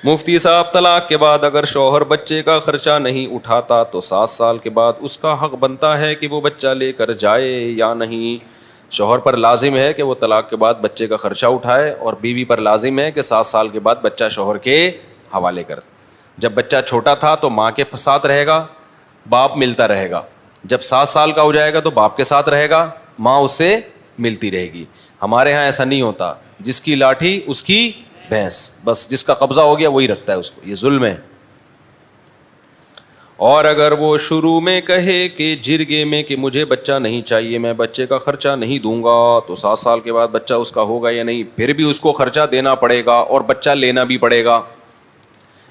مفتی صاحب طلاق کے بعد اگر شوہر بچے کا خرچہ نہیں اٹھاتا تو 7 سال کے بعد اس کا حق بنتا ہے کہ وہ بچہ لے کر جائے یا نہیں؟ شوہر پر لازم ہے کہ وہ طلاق کے بعد بچے کا خرچہ اٹھائے, اور بیوی پر لازم ہے کہ 7 سال کے بعد بچہ شوہر کے حوالے کر. جب بچہ چھوٹا تھا تو ماں کے ساتھ رہے گا, باپ ملتا رہے گا. جب 7 سال کا ہو جائے گا تو باپ کے ساتھ رہے گا, ماں اس سے ملتی رہے گی. ہمارے ہاں ایسا نہیں ہوتا, جس کی لاٹھی اس کی بھینس, بس جس کا قبضہ ہو گیا وہی رکھتا ہے اس کو. یہ ظلم ہے. اور اگر وہ شروع میں کہے کہ جرگے میں کہ مجھے بچہ نہیں چاہیے, میں بچے کا خرچہ نہیں دوں گا, تو 7 سال کے بعد بچہ اس کا ہوگا یا نہیں؟ پھر بھی اس کو خرچہ دینا پڑے گا اور بچہ لینا بھی پڑے گا.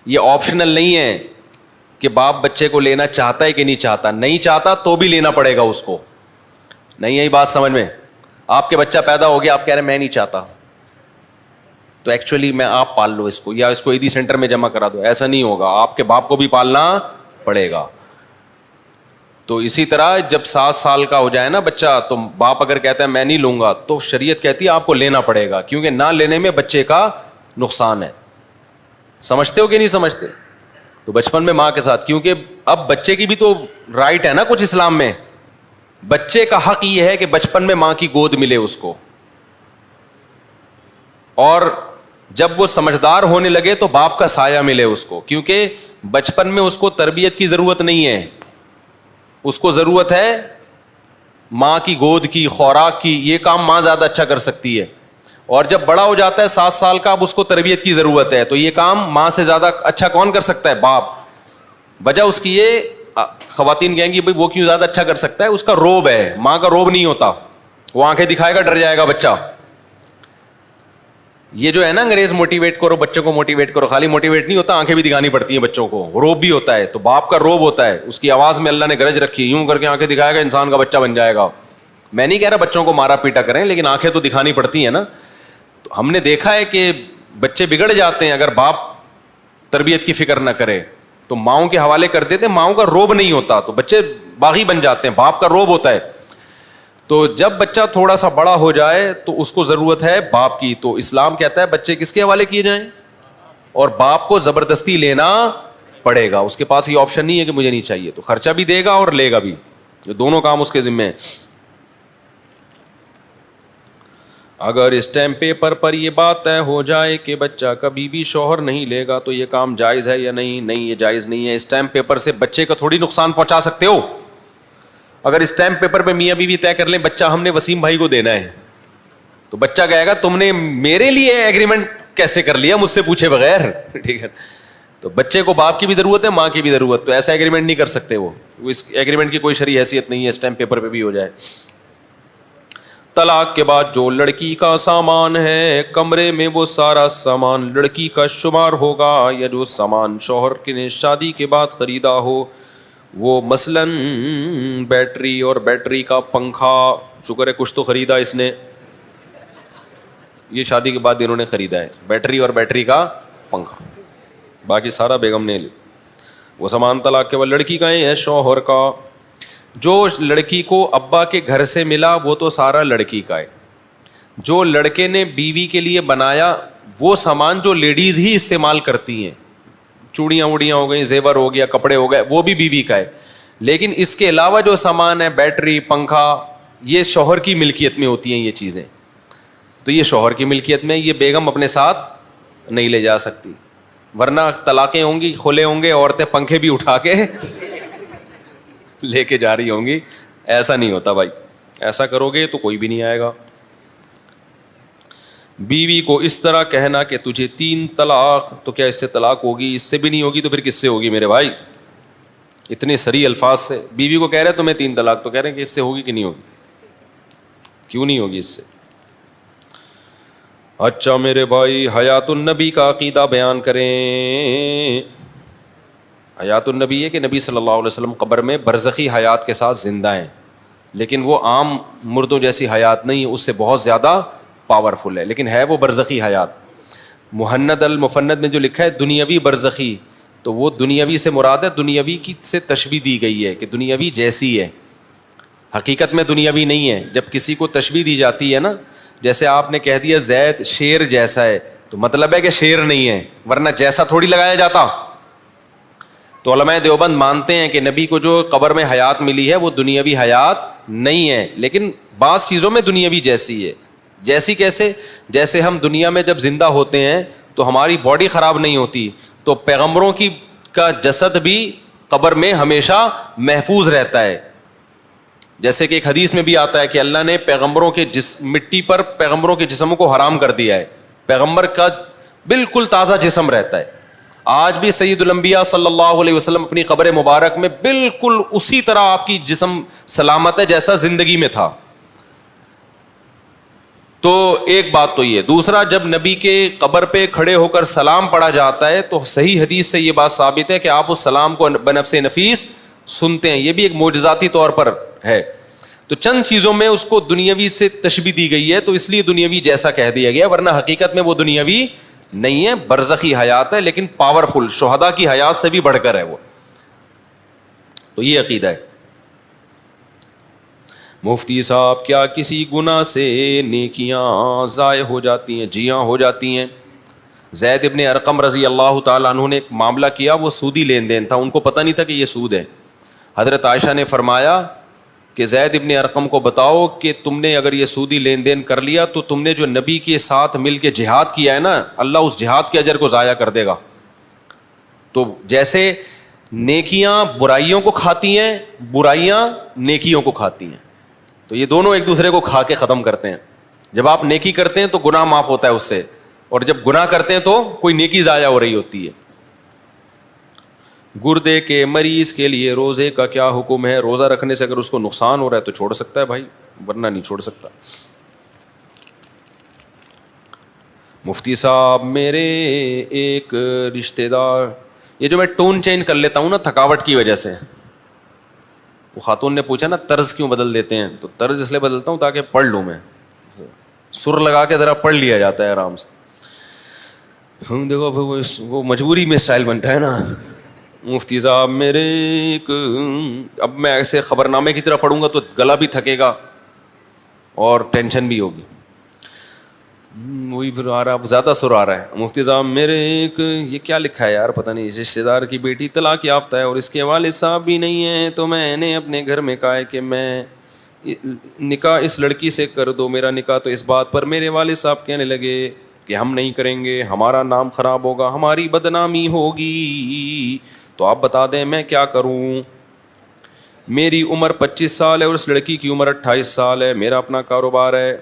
یہ آپشنل نہیں ہے کہ باپ بچے کو لینا چاہتا ہے کہ نہیں چاہتا. نہیں چاہتا تو بھی لینا پڑے گا اس کو. نہیں ہے بات سمجھ میں؟ آپ کے بچہ پیدا ہو گیا, آپ کہہ رہے ہیں میں نہیں چاہتا, تو ایکچولی میں آپ پال لو اس کو, یا اس کو عیدی سینٹر میں جمع کرا دو. ایسا نہیں ہوگا, آپ کے باپ کو بھی پالنا پڑے گا. تو اسی طرح جب 7 سال کا ہو جائے نا بچہ, تو باپ اگر کہتا ہے میں نہیں لوں گا, تو شریعت کہتی ہے آپ کو لینا پڑے گا, کیونکہ نہ لینے میں بچے کا نقصان ہے. سمجھتے ہو کہ نہیں سمجھتے؟ تو بچپن میں ماں کے ساتھ, کیونکہ اب بچے کی بھی تو رائٹ ہے نا کچھ اسلام میں. بچے کا حق یہ ہے کہ بچپن میں ماں کی گود ملے اس کو, اور جب وہ سمجھدار ہونے لگے تو باپ کا سایہ ملے اس کو, کیونکہ بچپن میں اس کو تربیت کی ضرورت نہیں ہے, اس کو ضرورت ہے ماں کی گود کی, خوراک کی. یہ کام ماں زیادہ اچھا کر سکتی ہے. اور جب بڑا ہو جاتا ہے 7 سال کا, اب اس کو تربیت کی ضرورت ہے, تو یہ کام ماں سے زیادہ اچھا کون کر سکتا ہے؟ باپ. وجہ اس کی یہ, خواتین کہیں گی بھائی وہ کیوں زیادہ اچھا کر سکتا ہے, اس کا روب ہے, ماں کا روب نہیں ہوتا. وہ آنکھیں دکھائے گا ڈر جائے گا بچہ. یہ جو ہے نا انگریز موٹیویٹ کرو بچوں کو, موٹیویٹ کرو, خالی موٹیویٹ نہیں ہوتا, آنکھیں بھی دکھانی پڑتی ہیں بچوں کو, روب بھی ہوتا ہے. تو باپ کا روب ہوتا ہے, اس کی آواز میں اللہ نے گرج رکھی, یوں کر کے آنکھیں دکھائے گا, انسان کا بچہ بن جائے گا. میں نہیں کہہ رہا بچوں کو مارا پیٹا کریں, لیکن آنکھیں تو دکھانی پڑتی ہیں نا. تو ہم نے دیکھا ہے کہ بچے بگڑ جاتے ہیں اگر باپ تربیت کی فکر نہ کرے, تو ماؤں کے حوالے کر دیتے. ماؤں کا روب نہیں ہوتا تو بچے باغی بن جاتے ہیں, باپ کا روب ہوتا ہے. تو جب بچہ تھوڑا سا بڑا ہو جائے تو اس کو ضرورت ہے باپ کی. تو اسلام کہتا ہے بچے کس کے حوالے کیے جائیں, اور باپ کو زبردستی لینا پڑے گا. اس کے پاس یہ آپشن نہیں ہے کہ مجھے نہیں چاہیے, تو خرچہ بھی دے گا اور لے گا بھی, دونوں کام اس کے ذمہ ہیں. اگر اسٹیمپ پیپر پر یہ بات طے ہو جائے کہ بچہ کبھی بھی شوہر نہیں لے گا تو یہ کام جائز ہے یا نہیں؟ نہیں, یہ جائز نہیں ہے. اسٹیمپ پیپر سے بچے کا تھوڑی نقصان پہنچا سکتے ہو. اگر اسٹیمپ پیپر پہ میاں بیوی طے کر لیں بچہ ہم نے وسیم بھائی کو دینا ہے, تو بچہ کہے گا تم نے میرے لیے ایگریمنٹ کیسے کر لیا مجھ سے پوچھے بغیر, ٹھیک ہے. تو بچے کو باپ کی بھی ضرورت ہے, ماں کی بھی ضرورت, تو ایسا ایگریمنٹ نہیں کر سکتے. وہ اس ایگریمنٹ کی کوئی شرعی حیثیت نہیں ہے, اسٹیمپ پیپر پہ بھی ہو جائے. طلاق کے بعد جو لڑکی کا سامان ہے کمرے میں, وہ سارا سامان لڑکی کا شمار ہوگا, یا جو سامان شوہر کے نے شادی کے بعد خریدا ہو, وہ مثلاً بیٹری اور بیٹری کا پنکھا, شکر ہے کچھ تو خریدا اس نے, یہ شادی کے بعد انہوں نے خریدا ہے, بیٹری اور بیٹری کا پنکھا, باقی سارا بیگم نے لی. وہ سامان طلاق کے بعد لڑکی کا ہے شوہر کا. جو لڑکی کو ابا کے گھر سے ملا وہ تو سارا لڑکی کا ہے. جو لڑکے نے بیوی کے لیے بنایا وہ سامان جو لیڈیز ہی استعمال کرتی ہیں, چوڑیاں ووڑیاں ہو گئیں, زیور ہو گیا, کپڑے ہو گئے, وہ بھی بیوی کا ہے. لیکن اس کے علاوہ جو سامان ہے بیٹری, پنکھا, یہ شوہر کی ملکیت میں ہوتی ہیں یہ چیزیں. تو یہ شوہر کی ملکیت میں, یہ بیگم اپنے ساتھ نہیں لے جا سکتی, ورنہ طلاقیں ہوں گی, کھلے ہوں گے, عورتیں پنکھے بھی اٹھا کے لے کے جا رہی ہوں گی. ایسا نہیں ہوتا بھائی, ایسا کرو گے تو کوئی بھی نہیں آئے گا. بیوی کو اس طرح کہنا کہ تجھے 3 طلاق, تو کیا اس سے طلاق ہوگی؟ اس سے بھی نہیں ہوگی تو پھر کس سے ہوگی میرے بھائی؟ اتنے صریح الفاظ سے بیوی کو کہہ رہے تمہیں 3 طلاق, تو کہہ رہے ہیں کہ اس سے ہوگی کہ نہیں ہوگی؟ کیوں نہیں ہوگی اس سے؟ اچھا میرے بھائی, حیات النبی کا عقیدہ بیان کریں. حیات النبی ہے کہ نبی صلی اللہ علیہ وسلم قبر میں برزخی حیات کے ساتھ زندہ ہیں, لیکن وہ عام مردوں جیسی حیات نہیں ہے, اس سے بہت زیادہ پاورفل ہے, لیکن ہے وہ برزخی حیات. مہند المفند میں جو لکھا ہے دنیاوی برزخی, تو وہ دنیاوی سے مراد ہے, دنیاوی کی سے تشبیہ دی گئی ہے کہ دنیاوی جیسی ہے, حقیقت میں دنیاوی نہیں ہے. جب کسی کو تشبیہ دی جاتی ہے نا, جیسے آپ نے کہہ دیا زید شیر جیسا ہے, تو مطلب ہے کہ شیر نہیں ہے, ورنہ جیسا تھوڑی لگایا جاتا. تو علماء دیوبند مانتے ہیں کہ نبی کو جو قبر میں حیات ملی ہے وہ دنیاوی حیات نہیں ہے, لیکن بعض چیزوں میں دنیاوی جیسی ہے. جیسی کیسے؟ جیسے ہم دنیا میں جب زندہ ہوتے ہیں تو ہماری باڈی خراب نہیں ہوتی, تو پیغمبروں کا جسد بھی قبر میں ہمیشہ محفوظ رہتا ہے. جیسے کہ ایک حدیث میں بھی آتا ہے کہ اللہ نے پیغمبروں کے مٹی پر پیغمبروں کے جسموں کو حرام کر دیا ہے, پیغمبر کا بالکل تازہ جسم رہتا ہے. آج بھی سید الانبیاء صلی اللہ علیہ وسلم اپنی قبر مبارک میں بالکل اسی طرح آپ کی جسم سلامت ہے جیسا زندگی میں تھا. تو ایک بات تو یہ. دوسرا, جب نبی کے قبر پہ کھڑے ہو کر سلام پڑھا جاتا ہے تو صحیح حدیث سے یہ بات ثابت ہے کہ آپ اس سلام کو بنفس نفیس سنتے ہیں. یہ بھی ایک معجزاتی طور پر ہے. تو چند چیزوں میں اس کو دنیاوی سے تشبیہ دی گئی ہے, تو اس لیے دنیاوی جیسا کہہ دیا گیا, ورنہ حقیقت میں وہ دنیاوی نہیں ہے, برزخی حیات ہے, لیکن پاورفل, شہداء کی حیات سے بھی بڑھ کر ہے وہ. تو یہ عقیدہ ہے. مفتی صاحب, کیا کسی گناہ سے نیکیاں ضائع ہو جاتی ہیں؟ جی ہاں, ہو جاتی ہیں. زید ابن ارقم رضی اللہ تعالیٰ عنہ نے ایک معاملہ کیا, وہ سودی لین دین تھا, ان کو پتہ نہیں تھا کہ یہ سود ہے. حضرت عائشہ نے فرمایا کہ زید ابن ارقم کو بتاؤ کہ تم نے اگر یہ سودی لین دین کر لیا تو تم نے جو نبی کے ساتھ مل کے جہاد کیا ہے نا, اللہ اس جہاد کے اجر کو ضائع کر دے گا. تو جیسے نیکیاں برائیوں کو کھاتی ہیں, برائیاں نیکیوں کو کھاتی ہیں, تو یہ دونوں ایک دوسرے کو کھا کے ختم کرتے ہیں. جب آپ نیکی کرتے ہیں تو گناہ معاف ہوتا ہے اس سے, اور جب گناہ کرتے ہیں تو کوئی نیکی ضائع ہو رہی ہوتی ہے. گردے کے مریض کے لیے روزے کا کیا حکم ہے؟ روزہ رکھنے سے اگر اس کو نقصان ہو رہا ہے تو چھوڑ سکتا ہے بھائی, ورنہ نہیں چھوڑ سکتا. مفتی صاحب, میرے ایک رشتہ دار, یہ جو میں ٹون چینج کر لیتا ہوں نا تھکاوٹ کی وجہ سے, وہ خاتون نے پوچھا نا طرز کیوں بدل دیتے ہیں, تو طرز اس لیے بدلتا ہوں تاکہ پڑھ لوں میں, سر لگا کے ذرا پڑھ لیا جاتا ہے آرام سے. دیکھو وہ مجبوری میں اسٹائل بنتا ہے نا. مفتی صاحب, میرے ایک, اب میں ایسے خبر نامے کی طرح پڑھوں گا تو گلا بھی تھکے گا اور ٹینشن بھی ہوگی, وہی پھر آ رہا, زیادہ سر آ رہا ہے. مفتی صاحب, میرے ایک, یہ کیا لکھا ہے یار پتہ نہیں, رشتہ دار کی بیٹی طلاق یافتہ ہے اور اس کے والد صاحب بھی نہیں ہیں, تو میں نے اپنے گھر میں کہا ہے کہ میں نکاح اس لڑکی سے کر دو میرا نکاح. تو اس بات پر میرے والد صاحب کہنے لگے کہ ہم نہیں کریں گے, ہمارا نام خراب ہوگا, ہماری بدنامی ہوگی. تو آپ بتا دیں میں کیا کروں؟ میری عمر 25 سال ہے اور اس لڑکی کی عمر 28 سال ہے, میرا اپنا کاروبار ہے,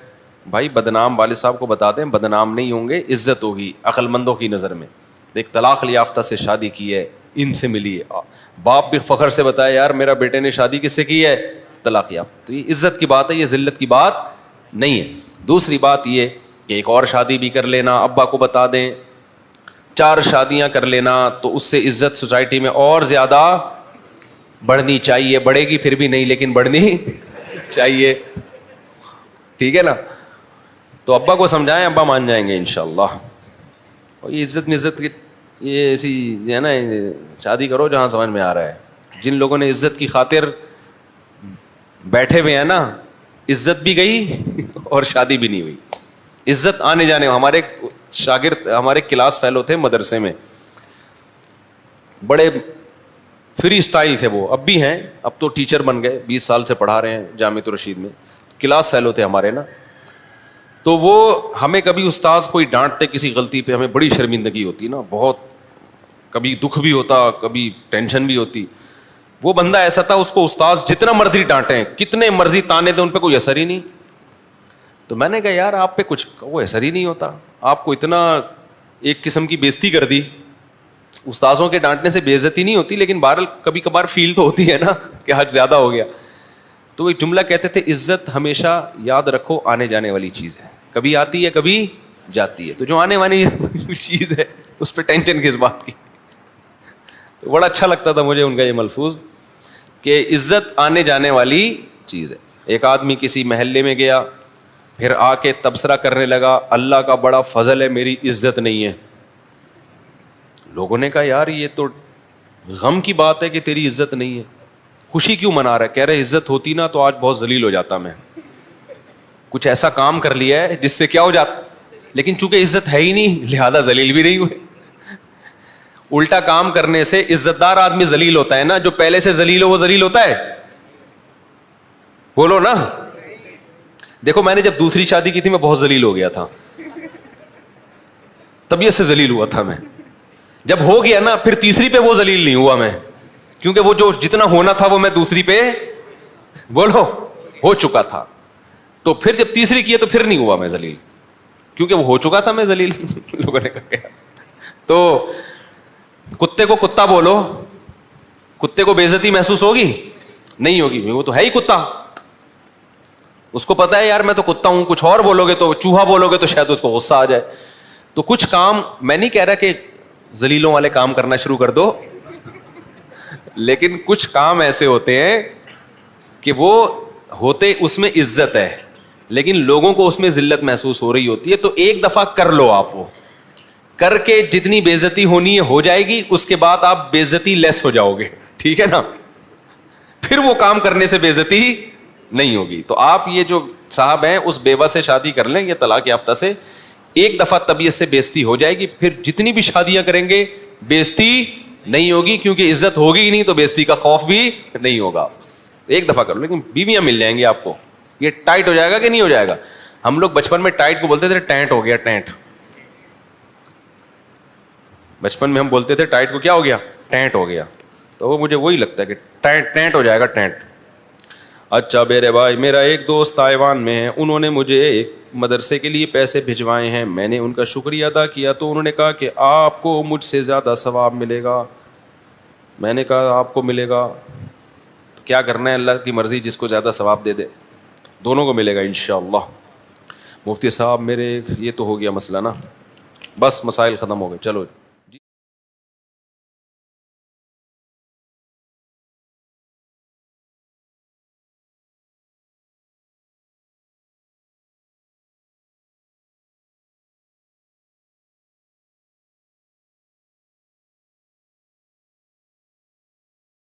بھائی بدنام والد صاحب کو بتا دیں بدنام نہیں ہوں گے, عزت ہوگی عقل مندوں کی نظر میں. ایک طلاق یافتہ سے شادی کی ہے, ان سے ملی ہے, باپ بھی فخر سے بتایا یار میرا بیٹے نے شادی کس سے کی ہے, طلاق یافتہ. تو یہ عزت کی بات ہے, یہ ذلت کی بات نہیں ہے. دوسری بات یہ کہ ایک اور شادی بھی کر لینا, ابا کو بتا دیں 4 شادیاں کر لینا, تو اس سے عزت سوسائٹی میں اور زیادہ بڑھنی چاہیے. بڑھے گی پھر بھی نہیں, لیکن بڑھنی چاہیے, ٹھیک ہے نا. تو ابا کو سمجھائیں, ابا مان جائیں گے انشاءاللہ. اور یہ عزت کی یہ ایسی ہے نا, شادی کرو جہاں سمجھ میں آ رہا ہے. جن لوگوں نے عزت کی خاطر بیٹھے ہوئے ہیں نا, عزت بھی گئی اور شادی بھی نہیں ہوئی. عزت آنے جانے, ہمارے شاگرد ہمارے کلاس فیلو تھے مدرسے میں, بڑے فری اسٹائل تھے وہ, اب بھی ہیں, اب تو ٹیچر بن گئے, 20 سال سے پڑھا رہے ہیں جامعۃ الرشید میں. کلاس فیلو تھے ہمارے نا. تو وہ ہمیں کبھی استاذ کوئی ڈانٹتے کسی غلطی پہ, ہمیں بڑی شرمندگی ہوتی نا, بہت کبھی دکھ بھی ہوتا, کبھی ٹینشن بھی ہوتی. وہ بندہ ایسا تھا, اس کو استاذ جتنا مرضی ڈانٹیں, کتنے مرضی تانے دیں, ان پہ کوئی اثر ہی نہیں. تو میں نے کہا یار آپ پہ کچھ وہ اثر ہی نہیں ہوتا, آپ کو اتنا ایک قسم کی بےزتی کر دی. استاذوں کے ڈانٹنے سے بے عزتی نہیں ہوتی, لیکن بہرحال کبھی کبھار فیل تو ہوتی ہے نا کہ حد زیادہ ہو گیا. تو وہ ایک جملہ کہتے تھے, عزت ہمیشہ یاد رکھو آنے جانے والی چیز ہے, کبھی آتی ہے کبھی جاتی ہے. تو جو آنے والی چیز ہے اس پہ ٹینشن کس بات کی. تو بڑا اچھا لگتا تھا مجھے ان کا یہ ملفوظ کہ عزت آنے جانے والی چیز ہے. ایک آدمی کسی محلے میں گیا, پھر آ کے تبصرہ کرنے لگا, اللہ کا بڑا فضل ہے میری عزت نہیں ہے. لوگوں نے کہا یار یہ تو غم کی بات ہے کہ تیری عزت نہیں ہے, خوشی کیوں منا رہا ہے؟ کہہ رہے عزت ہوتی نا تو آج بہت ذلیل ہو جاتا, میں کچھ ایسا کام کر لیا ہے جس سے کیا ہو جاتا, لیکن چونکہ عزت ہے ہی نہیں لہذا ذلیل بھی نہیں ہوئے. الٹا کام کرنے سے عزت دار آدمی ذلیل ہوتا ہے نا, جو پہلے سے ذلیل ہو وہ ذلیل ہوتا ہے. بولو نا. دیکھو میں نے جب دوسری شادی کی تھی میں بہت ذلیل ہو گیا تھا, طبیعت سے ذلیل ہوا تھا میں. جب ہو گیا نا پھر تیسری پہ وہ ذلیل نہیں ہوا میں, کیونکہ وہ جو جتنا ہونا تھا وہ میں دوسری پہ بولو ہو چکا تھا. تو پھر جب تیسری کی تو پھر نہیں ہوا میں ذلیل, کیونکہ وہ ہو چکا تھا میں ذلیل. لوگوں نے کہا تو کتے کو کتا بولو, کتے کو بے عزتی محسوس ہوگی نہیں ہوگی, وہ تو ہے ہی کتا, اس کو پتا ہے یار میں تو کتا ہوں. کچھ اور بولو گے تو چوہا بولو گے تو شاید اس کو غصہ آ جائے. تو کچھ کام میں نہیں کہہ رہا کہ ذلیلوں والے کام کرنا شروع کر دو, لیکن کچھ کام ایسے ہوتے ہیں کہ وہ ہوتے اس میں عزت ہے, لیکن لوگوں کو اس میں ذلت محسوس ہو رہی ہوتی ہے. تو ایک دفعہ کر لو, آپ وہ کر کے جتنی بے عزتی ہونی ہے ہو جائے گی, اس کے بعد آپ بے عزتی لیس ہو جاؤ گے, ٹھیک ہے نا. پھر وہ کام کرنے سے بے عزتی نہیں ہوگی. تو آپ یہ جو صاحب ہیں اس بیوہ سے شادی کر لیں, یہ طلاق یافتہ سے, ایک دفعہ طبیعت سے بے عزتی ہو جائے گی, پھر جتنی بھی شادیاں کریں گے بے عزتی نہیں ہوگی, کیونکہ عزت ہوگی ہی نہیں تو بے عزتی کا خوف بھی نہیں ہوگا. ایک دفعہ کرو, لیکن بیویاں مل جائیں گی آپ کو. یہ ٹائٹ ہو جائے گا کہ نہیں ہو جائے گا؟ ہم لوگ بچپن میں ٹائٹ کو بولتے تھے ٹینٹ ہو گیا, ٹینٹ. بچپن میں ہم بولتے تھے ٹائٹ کو کیا ہو گیا, ٹینٹ ہو گیا. تو وہ مجھے وہی لگتا ہے کہ ٹینٹ ہو جائے گا, ٹینٹ. اچھا میرے بھائی, میرا ایک دوست تائیوان میں ہے, انہوں نے مجھے ایک مدرسے کے لیے پیسے بھجوائے ہیں, میں نے ان کا شکریہ ادا کیا تو انہوں نے کہا کہ آپ کو مجھ سے زیادہ ثواب ملے گا. میں نے کہا آپ کو ملے گا تو کیا کرنا ہے, اللہ کی مرضی, جس کو زیادہ ثواب دے دے, دونوں کو ملے گا انشاءاللہ. مفتی صاحب میرے یہ تو ہو گیا مسئلہ نا, بس مسائل ختم ہو گئے, چلو.